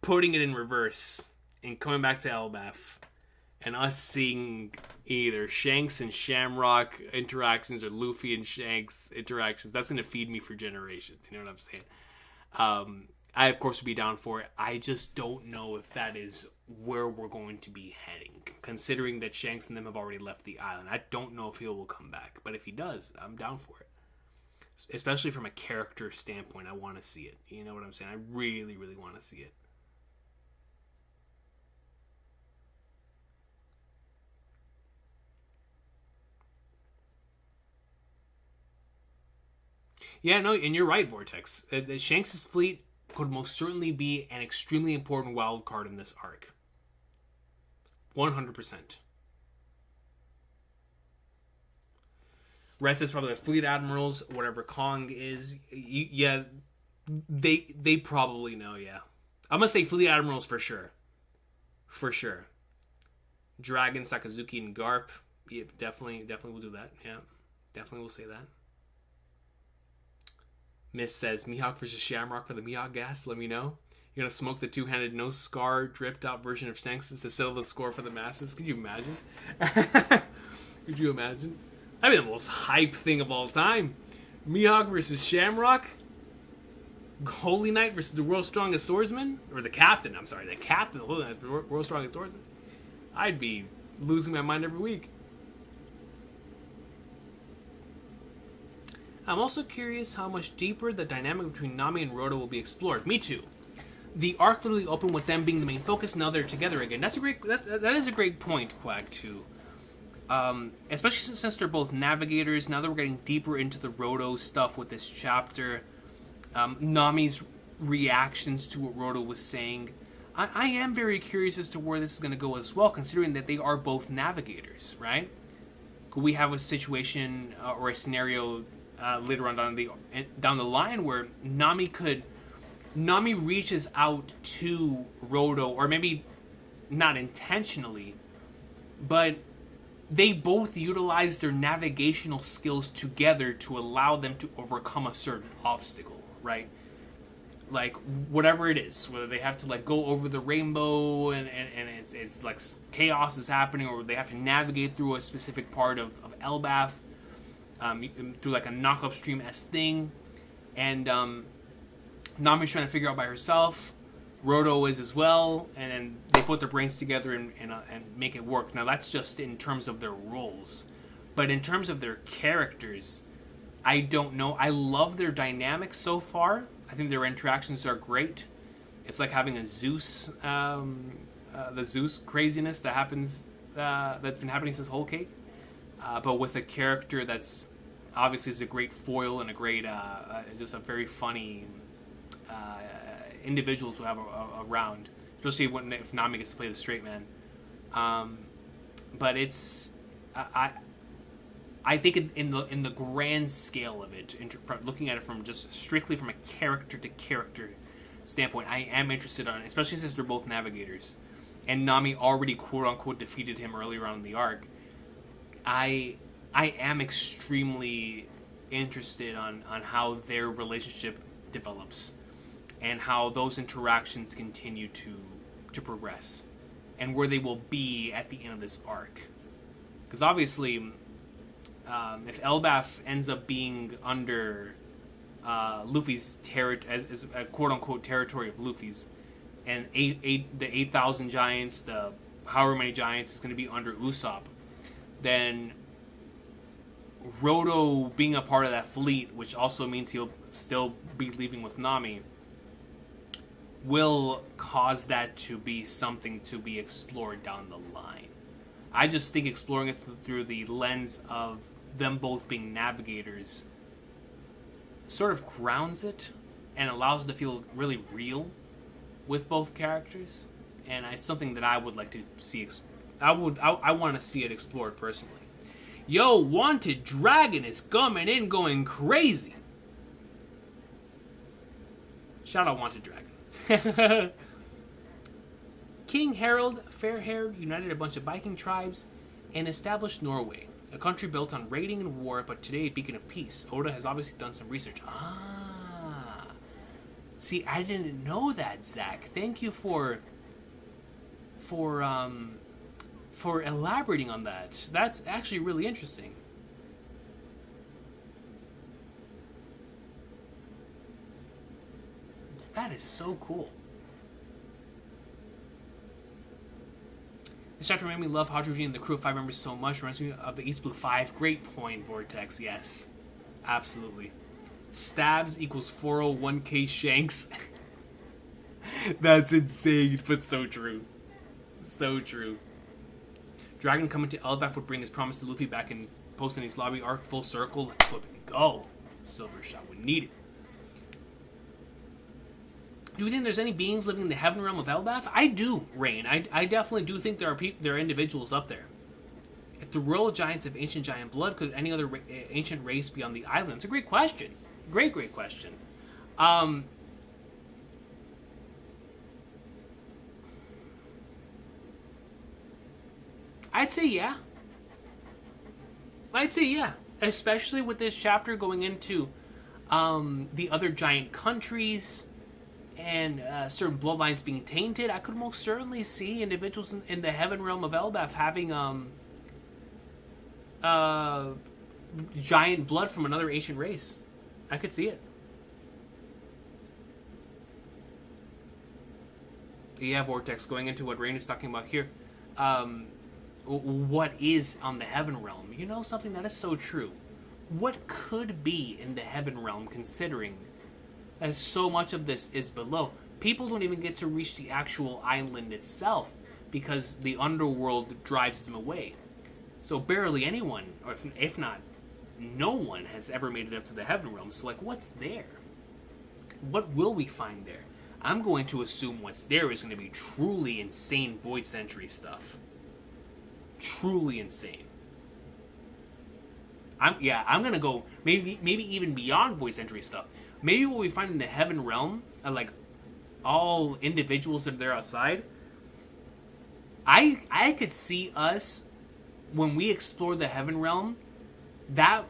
putting it in reverse and coming back to Elbaf and us seeing either Shanks and Shamrock interactions or Luffy and Shanks interactions, that's going to feed me for generations. You know what I'm saying? I, of course, would be down for it. I just don't know if that is where we're going to be heading, considering that Shanks and them have already left the island. I don't know if he will come back, but if he does, I'm down for it. Especially from a character standpoint, I want to see it. You know what I'm saying? I really, really want to see it. Yeah, no, and you're right, Vortex. Shanks' fleet could most certainly be an extremely important wild card in this arc. 100%. Red says probably the fleet admirals, whatever Kong is. Yeah, they probably know, yeah. I'm going to say fleet admirals for sure. For sure. Dragon, Sakazuki, and Garp. Yeah, definitely will do that. Yeah, definitely will say that. Miss says, Mihawk versus Shamrock for the Mihawk gas. Let me know. You're going to smoke the two-handed, no scar, dripped out version of Shanks to settle the score for the masses. Could you imagine? Could you imagine? That'd be the most hype thing of all time. Mihawk versus Shamrock. Holy Knight versus the world's strongest swordsman. Or the captain, I'm sorry. The captain of the Holy Knight, the world's strongest swordsman. I'd be losing my mind every week. I'm also curious how much deeper the dynamic between Nami and Rhoda will be explored. Me too. The arc literally opened with them being the main focus. Now they're together again. That is a great point, Quag, too. Especially since they're both navigators. Now that we're getting deeper into the Rhoda stuff with this chapter, Nami's reactions to what Roto was saying. I am very curious as to where this is going to go as well, considering that they are both navigators, right? Could we have a situation or a scenario later on down the line where Nami reaches out to Roto, or maybe not intentionally, but they both utilize their navigational skills together to allow them to overcome a certain obstacle, right? Like, whatever it is, whether they have to, like, go over the rainbow and it's like chaos is happening, or they have to navigate through a specific part of Elbaf, through, like, a knock-upstream-esque thing, and Nami's trying to figure out by herself, Roto is as well, and then they put their brains together and make it work. Now, that's just in terms of their roles, but in terms of their characters, I don't know. I love their dynamics so far. I think their interactions are great. It's like having a Zeus, the Zeus craziness that happens, that's been happening since Whole Cake, but with a character that's obviously is a great foil and a great, just a very funny individual to have around, especially if Nami gets to play the straight man. But it's, I think in the grand scale of it, looking at it from just strictly from a character to character standpoint, I am interested on it, especially since they're both navigators, and Nami already quote unquote defeated him earlier on in the arc. I am extremely interested on how their relationship develops and how those interactions continue to progress and where they will be at the end of this arc, because obviously, if Elbaf ends up being under Luffy's as a quote-unquote territory of Luffy's, and the 8,000 giants, the however many giants is going to be under Usopp, then Roto being a part of that fleet, which also means he'll still be leaving with Nami, will cause that to be something to be explored down the line. I just think exploring it through the lens of them both being navigators sort of grounds it and allows it to feel really real with both characters, and it's something that I would like to see. I want to see it explored personally. Yo, Wanted Dragon is coming in going crazy. Shout out Wanted Dragon. King Harald Fairhair united a bunch of Viking tribes and established Norway, a country built on raiding and war, but today a beacon of peace. Oda has obviously done some research. See, I didn't know that, Zach. Thank you for elaborating on that. That's actually really interesting. That is so cool. This chapter made me love Hajrudin and the crew of 5 members so much. Reminds me of the East Blue 5. Great point, Vortex. Yes. Absolutely. Stabs equals 401k Shanks. That's insane, but so true. So true. Dragon coming to Elbaf would bring his promise to Luffy back in Post-Endings Lobby arc full circle. Let's flip and go. Silver shot when needed. Do you think there's any beings living in the heaven realm of Elbaf? I do, Rain. I definitely do think there are individuals up there. If the royal giants have ancient giant blood, could any other ancient race be on the island? It's a great question. Great question. I'd say yeah. Especially with this chapter going into the other giant countries and certain bloodlines being tainted. I could most certainly see individuals in the heaven realm of Elbaf having giant blood from another ancient race. I could see it. Yeah, Vortex, going into what Rain is talking about here. What is on the heaven realm? You know something that is so true. What could be in the heaven realm, considering that so much of this is below? People don't even get to reach the actual island itself because the underworld drives them away. So barely anyone, or if not, no one has ever made it up to the heaven realm. So, like, what's there? what will we find there? I'm going to assume what's there is going to be truly insane Void Century stuff. Truly insane. I'm gonna go maybe even beyond Void Century stuff. Maybe what we find in the Heaven Realm are like all individuals that are there outside. I could see us when we explore the Heaven Realm. That,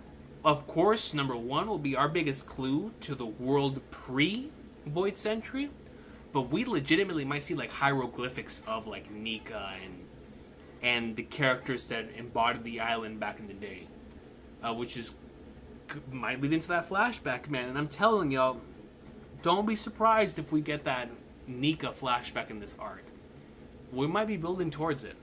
of course, number one will be our biggest clue to the world pre Void Century, but we legitimately might see like hieroglyphics of like Nika and the characters that embodied the island back in the day. Which might lead into that flashback, man. And I'm telling y'all, don't be surprised if we get that Nika flashback in this arc. We might be building towards it.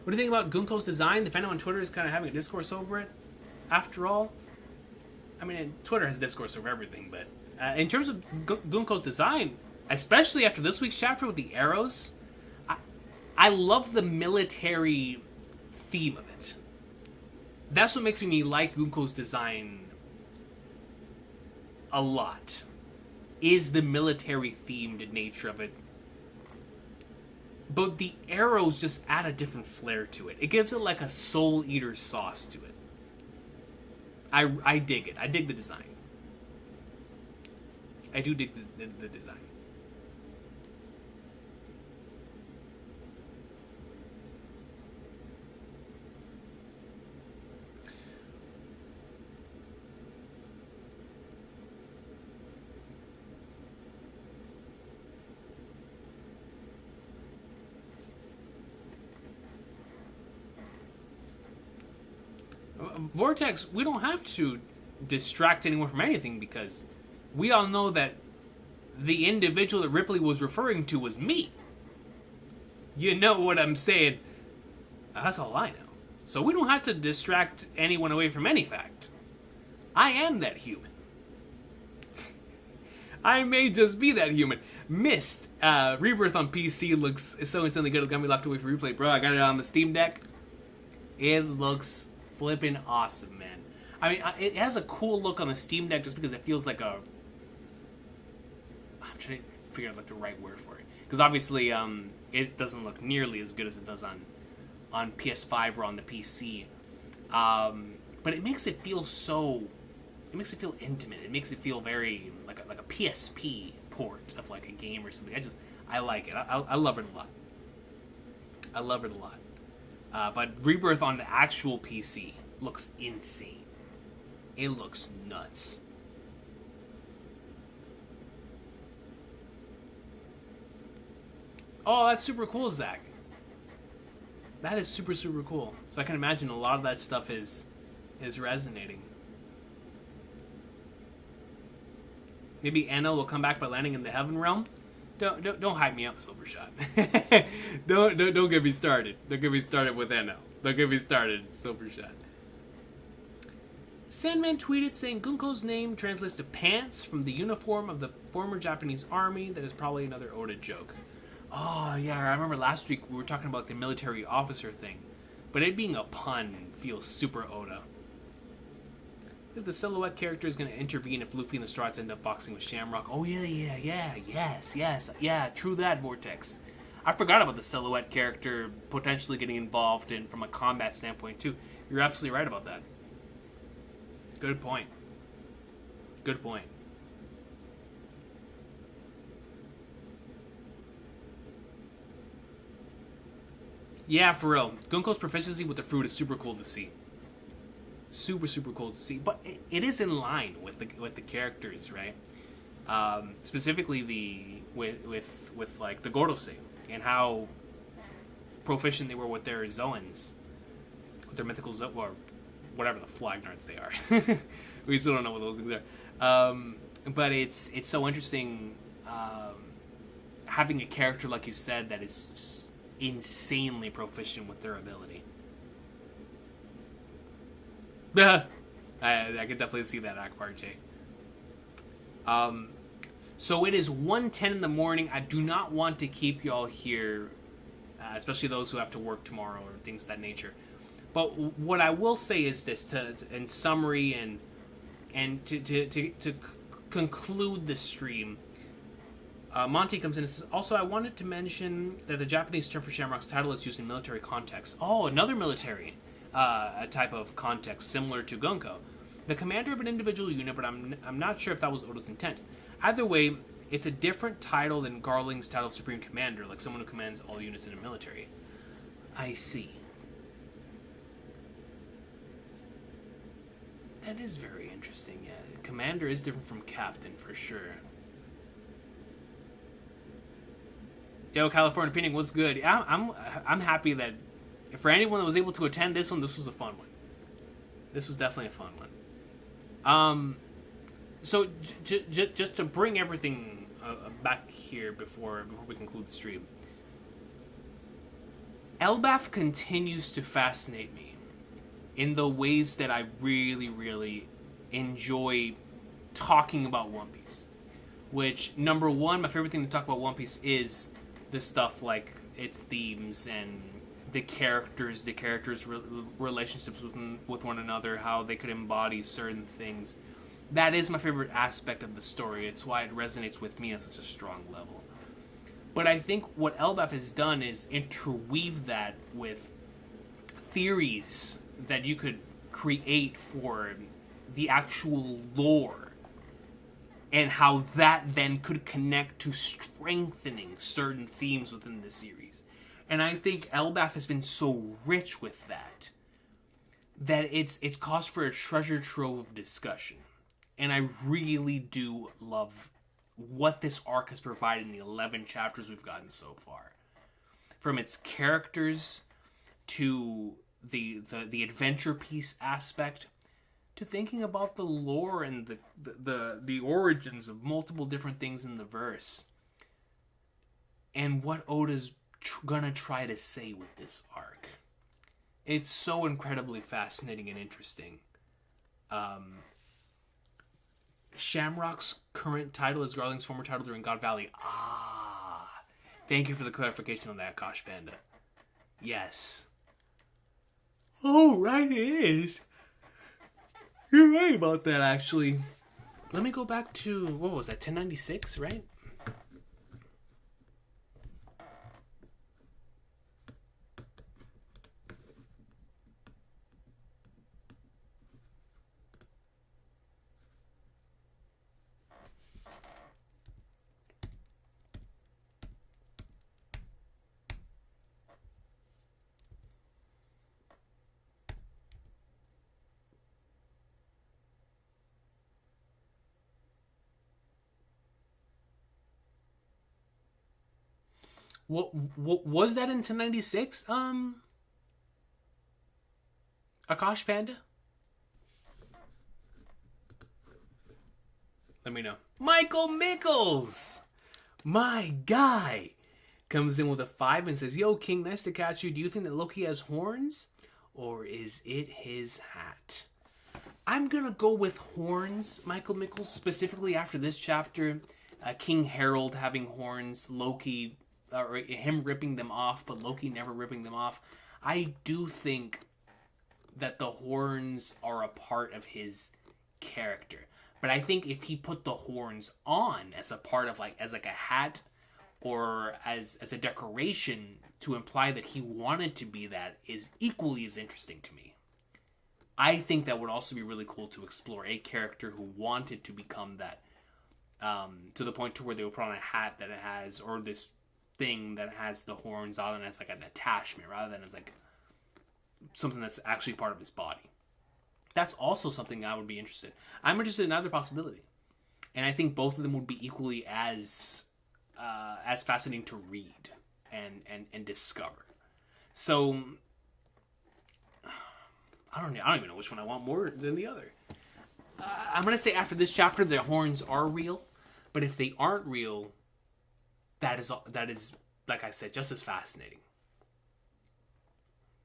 What do you think about Gunko's design? The fandom on Twitter is kind of having a discourse over it. After all, I mean, Twitter has discourse over everything, but in terms of Gunko's design, especially after this week's chapter with the arrows, I love the military theme of it. That's what makes me like Gunko's design a lot. Is the military themed nature of it. But the arrows just add a different flair to it. It gives it like a Soul Eater sauce to it. I dig it. I dig the design. I do dig the design. Vortex, we don't have to distract anyone from anything because we all know that the individual that Ripley was referring to was me. You know what I'm saying? That's all I know. So we don't have to distract anyone away from any fact. I am that human. I may just be that human. Mist, Rebirth on PC looks so insanely good. It got me locked away for replay, bro. I got it on the Steam Deck. It looks flipping awesome, man. I mean, it has a cool look on the Steam Deck just because it feels like a... I'm trying to figure out like the right word for it. Because obviously, it doesn't look nearly as good as it does on PS5 or on the PC. But it makes it feel so... It makes it feel intimate. It makes it feel very like a PSP port of like a game or something. I like it. I love it a lot. I love it a lot. But Rebirth on the actual PC looks insane. It looks nuts. Oh, that's super cool, Zach. That is super, super cool. So I can imagine a lot of that stuff is resonating. Maybe Anna will come back by landing in the Heaven Realm. Don't hype me up, Silvershot. don't get me started. Don't get me started with Anna. Don't get me started, Silvershot. Sandman tweeted saying Gunko's name translates to pants from the uniform of the former Japanese army. That is probably another Oda joke. Oh yeah, I remember last week we were talking about the military officer thing, but it being a pun feels super Oda. The Silhouette character is going to intervene if Luffy and the Strats end up boxing with Shamrock. Oh, yes, true that, Vortex. I forgot about the Silhouette character potentially getting involved in from a combat standpoint, too. You're absolutely right about that. Good point. Good point. Yeah, for real. Gunko's proficiency with the fruit is super cool to see. Super, super cool to see, but it is in line with the characters, right? Specifically with like the Gorosei and how proficient they were with their Zoans, with their mythical or whatever the Flagnards they are. We still don't know what those things are. But it's so interesting having a character like you said that is just insanely proficient with their ability. I could definitely see that, Akbar J. So it is 1:10 in the morning. I do not want to keep y'all here, especially those who have to work tomorrow or things of that nature. But what I will say is this, in summary and And to conclude the stream, Monty comes in and says, also, I wanted to mention that the Japanese term for Shamrock's title is used in military context. Oh, another military type of context, similar to Gunko. The commander of an individual unit, but I'm not sure if that was Oda's intent. Either way, it's a different title than Garling's title of Supreme Commander, like someone who commands all units in a military. I see. That is very interesting, yeah. Commander is different from Captain, for sure. Yo, California Painting, what's good? I'm happy that for anyone that was able to attend this one, this was a fun one. This was definitely a fun one. So just to bring everything back here before we conclude the stream, Elbaf continues to fascinate me in the ways that I really, really enjoy talking about One Piece. Which, number one, my favorite thing to talk about One Piece is the stuff like its themes and the characters' relationships with one another, how they could embody certain things. That is my favorite aspect of the story. It's why it resonates with me at such a strong level. But I think what Elbaf has done is interweave that with theories that you could create for the actual lore, and how that then could connect to strengthening certain themes within the series. And I think Elbaf has been so rich with that it's cause for a treasure trove of discussion. And I really do love what this arc has provided in the 11 chapters we've gotten so far. From its characters to the adventure piece aspect, to thinking about the lore and the origins of multiple different things in the verse, and what Oda's gonna try to say with this arc. It's so incredibly fascinating and interesting. Shamrock's current title is Garling's former title during God Valley. Thank you for the clarification on that, Kosh Panda. Yes. Oh, right, it is. You're right about that, actually. Let me go back to, what was that, 1096, right? What was that in 1096? Akash Panda? Let me know. Michael Mickles! My guy! Comes in with a 5 and says, Yo, King, nice to catch you. Do you think that Loki has horns? Or is it his hat? I'm gonna go with horns, Michael Mickles, specifically after this chapter. King Harold having horns, Loki... or him ripping them off, but Loki never ripping them off. I do think that the horns are a part of his character. But I think if he put the horns on as a part of as a hat or as a decoration to imply that he wanted to be that is equally as interesting to me. I think that would also be really cool to explore a character who wanted to become that, to the point to where they would put on a hat that it has, or this thing that has the horns on as an attachment rather than as something that's actually part of his body. That's also something I would be interested in. I'm interested in either possibility, and I think both of them would be equally as fascinating to read and discover. So I don't even know which one I want more than the other. I'm gonna say after this chapter the horns are real, but if they aren't real, that is, like I said, just as fascinating.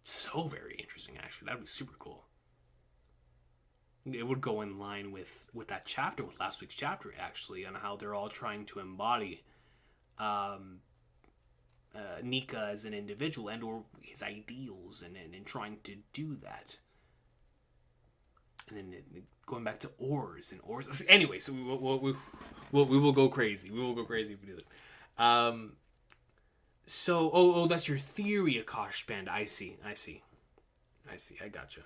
So very interesting, actually. That would be super cool. It would go in line with that chapter, with last week's chapter, actually, on how they're all trying to embody Nika as an individual and or his ideals and trying to do that. and then going back to ores and ores. Anyway, so we will go crazy. We will go crazy if we do that. So that's your theory, Akash Panda. I see. I gotcha.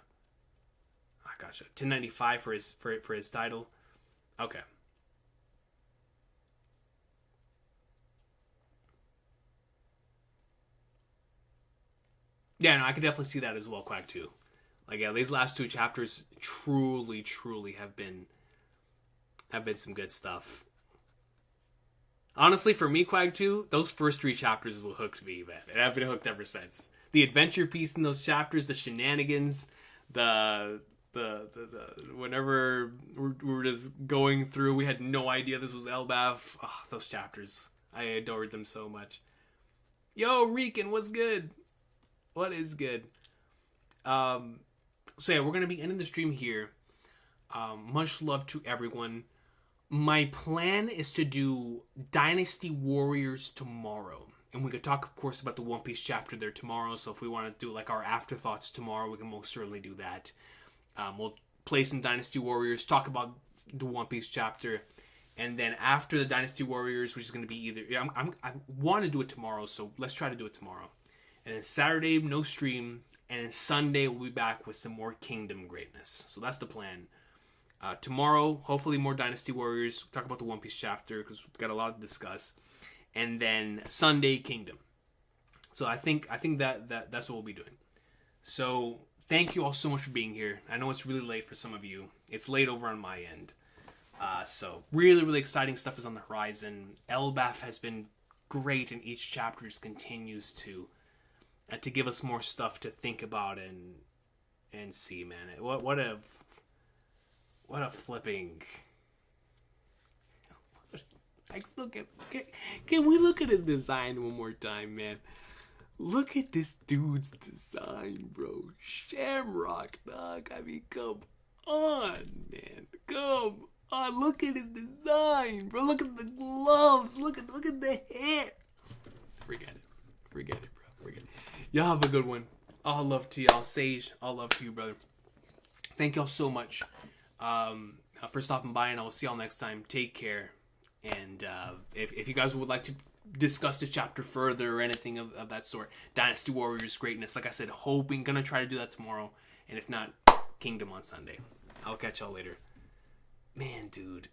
1095 for his title. Okay. Yeah, no, I could definitely see that as well, Quack 2. Like, yeah, these last 2 chapters truly have been some good stuff. Honestly, for me, Quack 2, those first 3 chapters is what hooked me, man. And I've been hooked ever since. The adventure piece in those chapters, the shenanigans, the whenever we were just going through, we had no idea this was Elbaf. Oh, those chapters. I adored them so much. Yo, Recon, what's good? What is good? So yeah, we're going to be ending the stream here. Much love to everyone. My plan is to do Dynasty Warriors tomorrow. And we could talk, of course, about the One Piece chapter there tomorrow. So if we want to do like our afterthoughts tomorrow, we can most certainly do that. We'll play some Dynasty Warriors, talk about the One Piece chapter. And then after the Dynasty Warriors, which is going to be either... I want to do it tomorrow, so let's try to do it tomorrow. And then Saturday, no stream. And then Sunday, we'll be back with some more Kingdom greatness. So that's the plan. Tomorrow, hopefully more Dynasty Warriors. We'll talk about the One Piece chapter, because we've got a lot to discuss. And then Sunday, Kingdom. So I think that's what we'll be doing. So thank you all so much for being here. I know it's really late for some of you. It's late over on my end. So really exciting stuff is on the horizon. Elbaf has been great, and each chapter just continues to give us more stuff to think about and see, man. What a flipping... Can we look at his design one more time, man? Look at this dude's design, bro. Shamrock, dog. I mean, come on, man. Come on. Look at his design, bro. Look at the gloves. Look at the hair. Forget it, bro. Forget it. Y'all have a good one. All love to y'all. Sage, all love to you, brother. Thank y'all so much for stopping by, and I will see y'all next time. Take care. And if you guys would like to discuss the chapter further or anything of that sort, Dynasty Warriors greatness, like I said, gonna try to do that tomorrow. And if not, Kingdom on Sunday. I'll catch y'all later. Man, dude.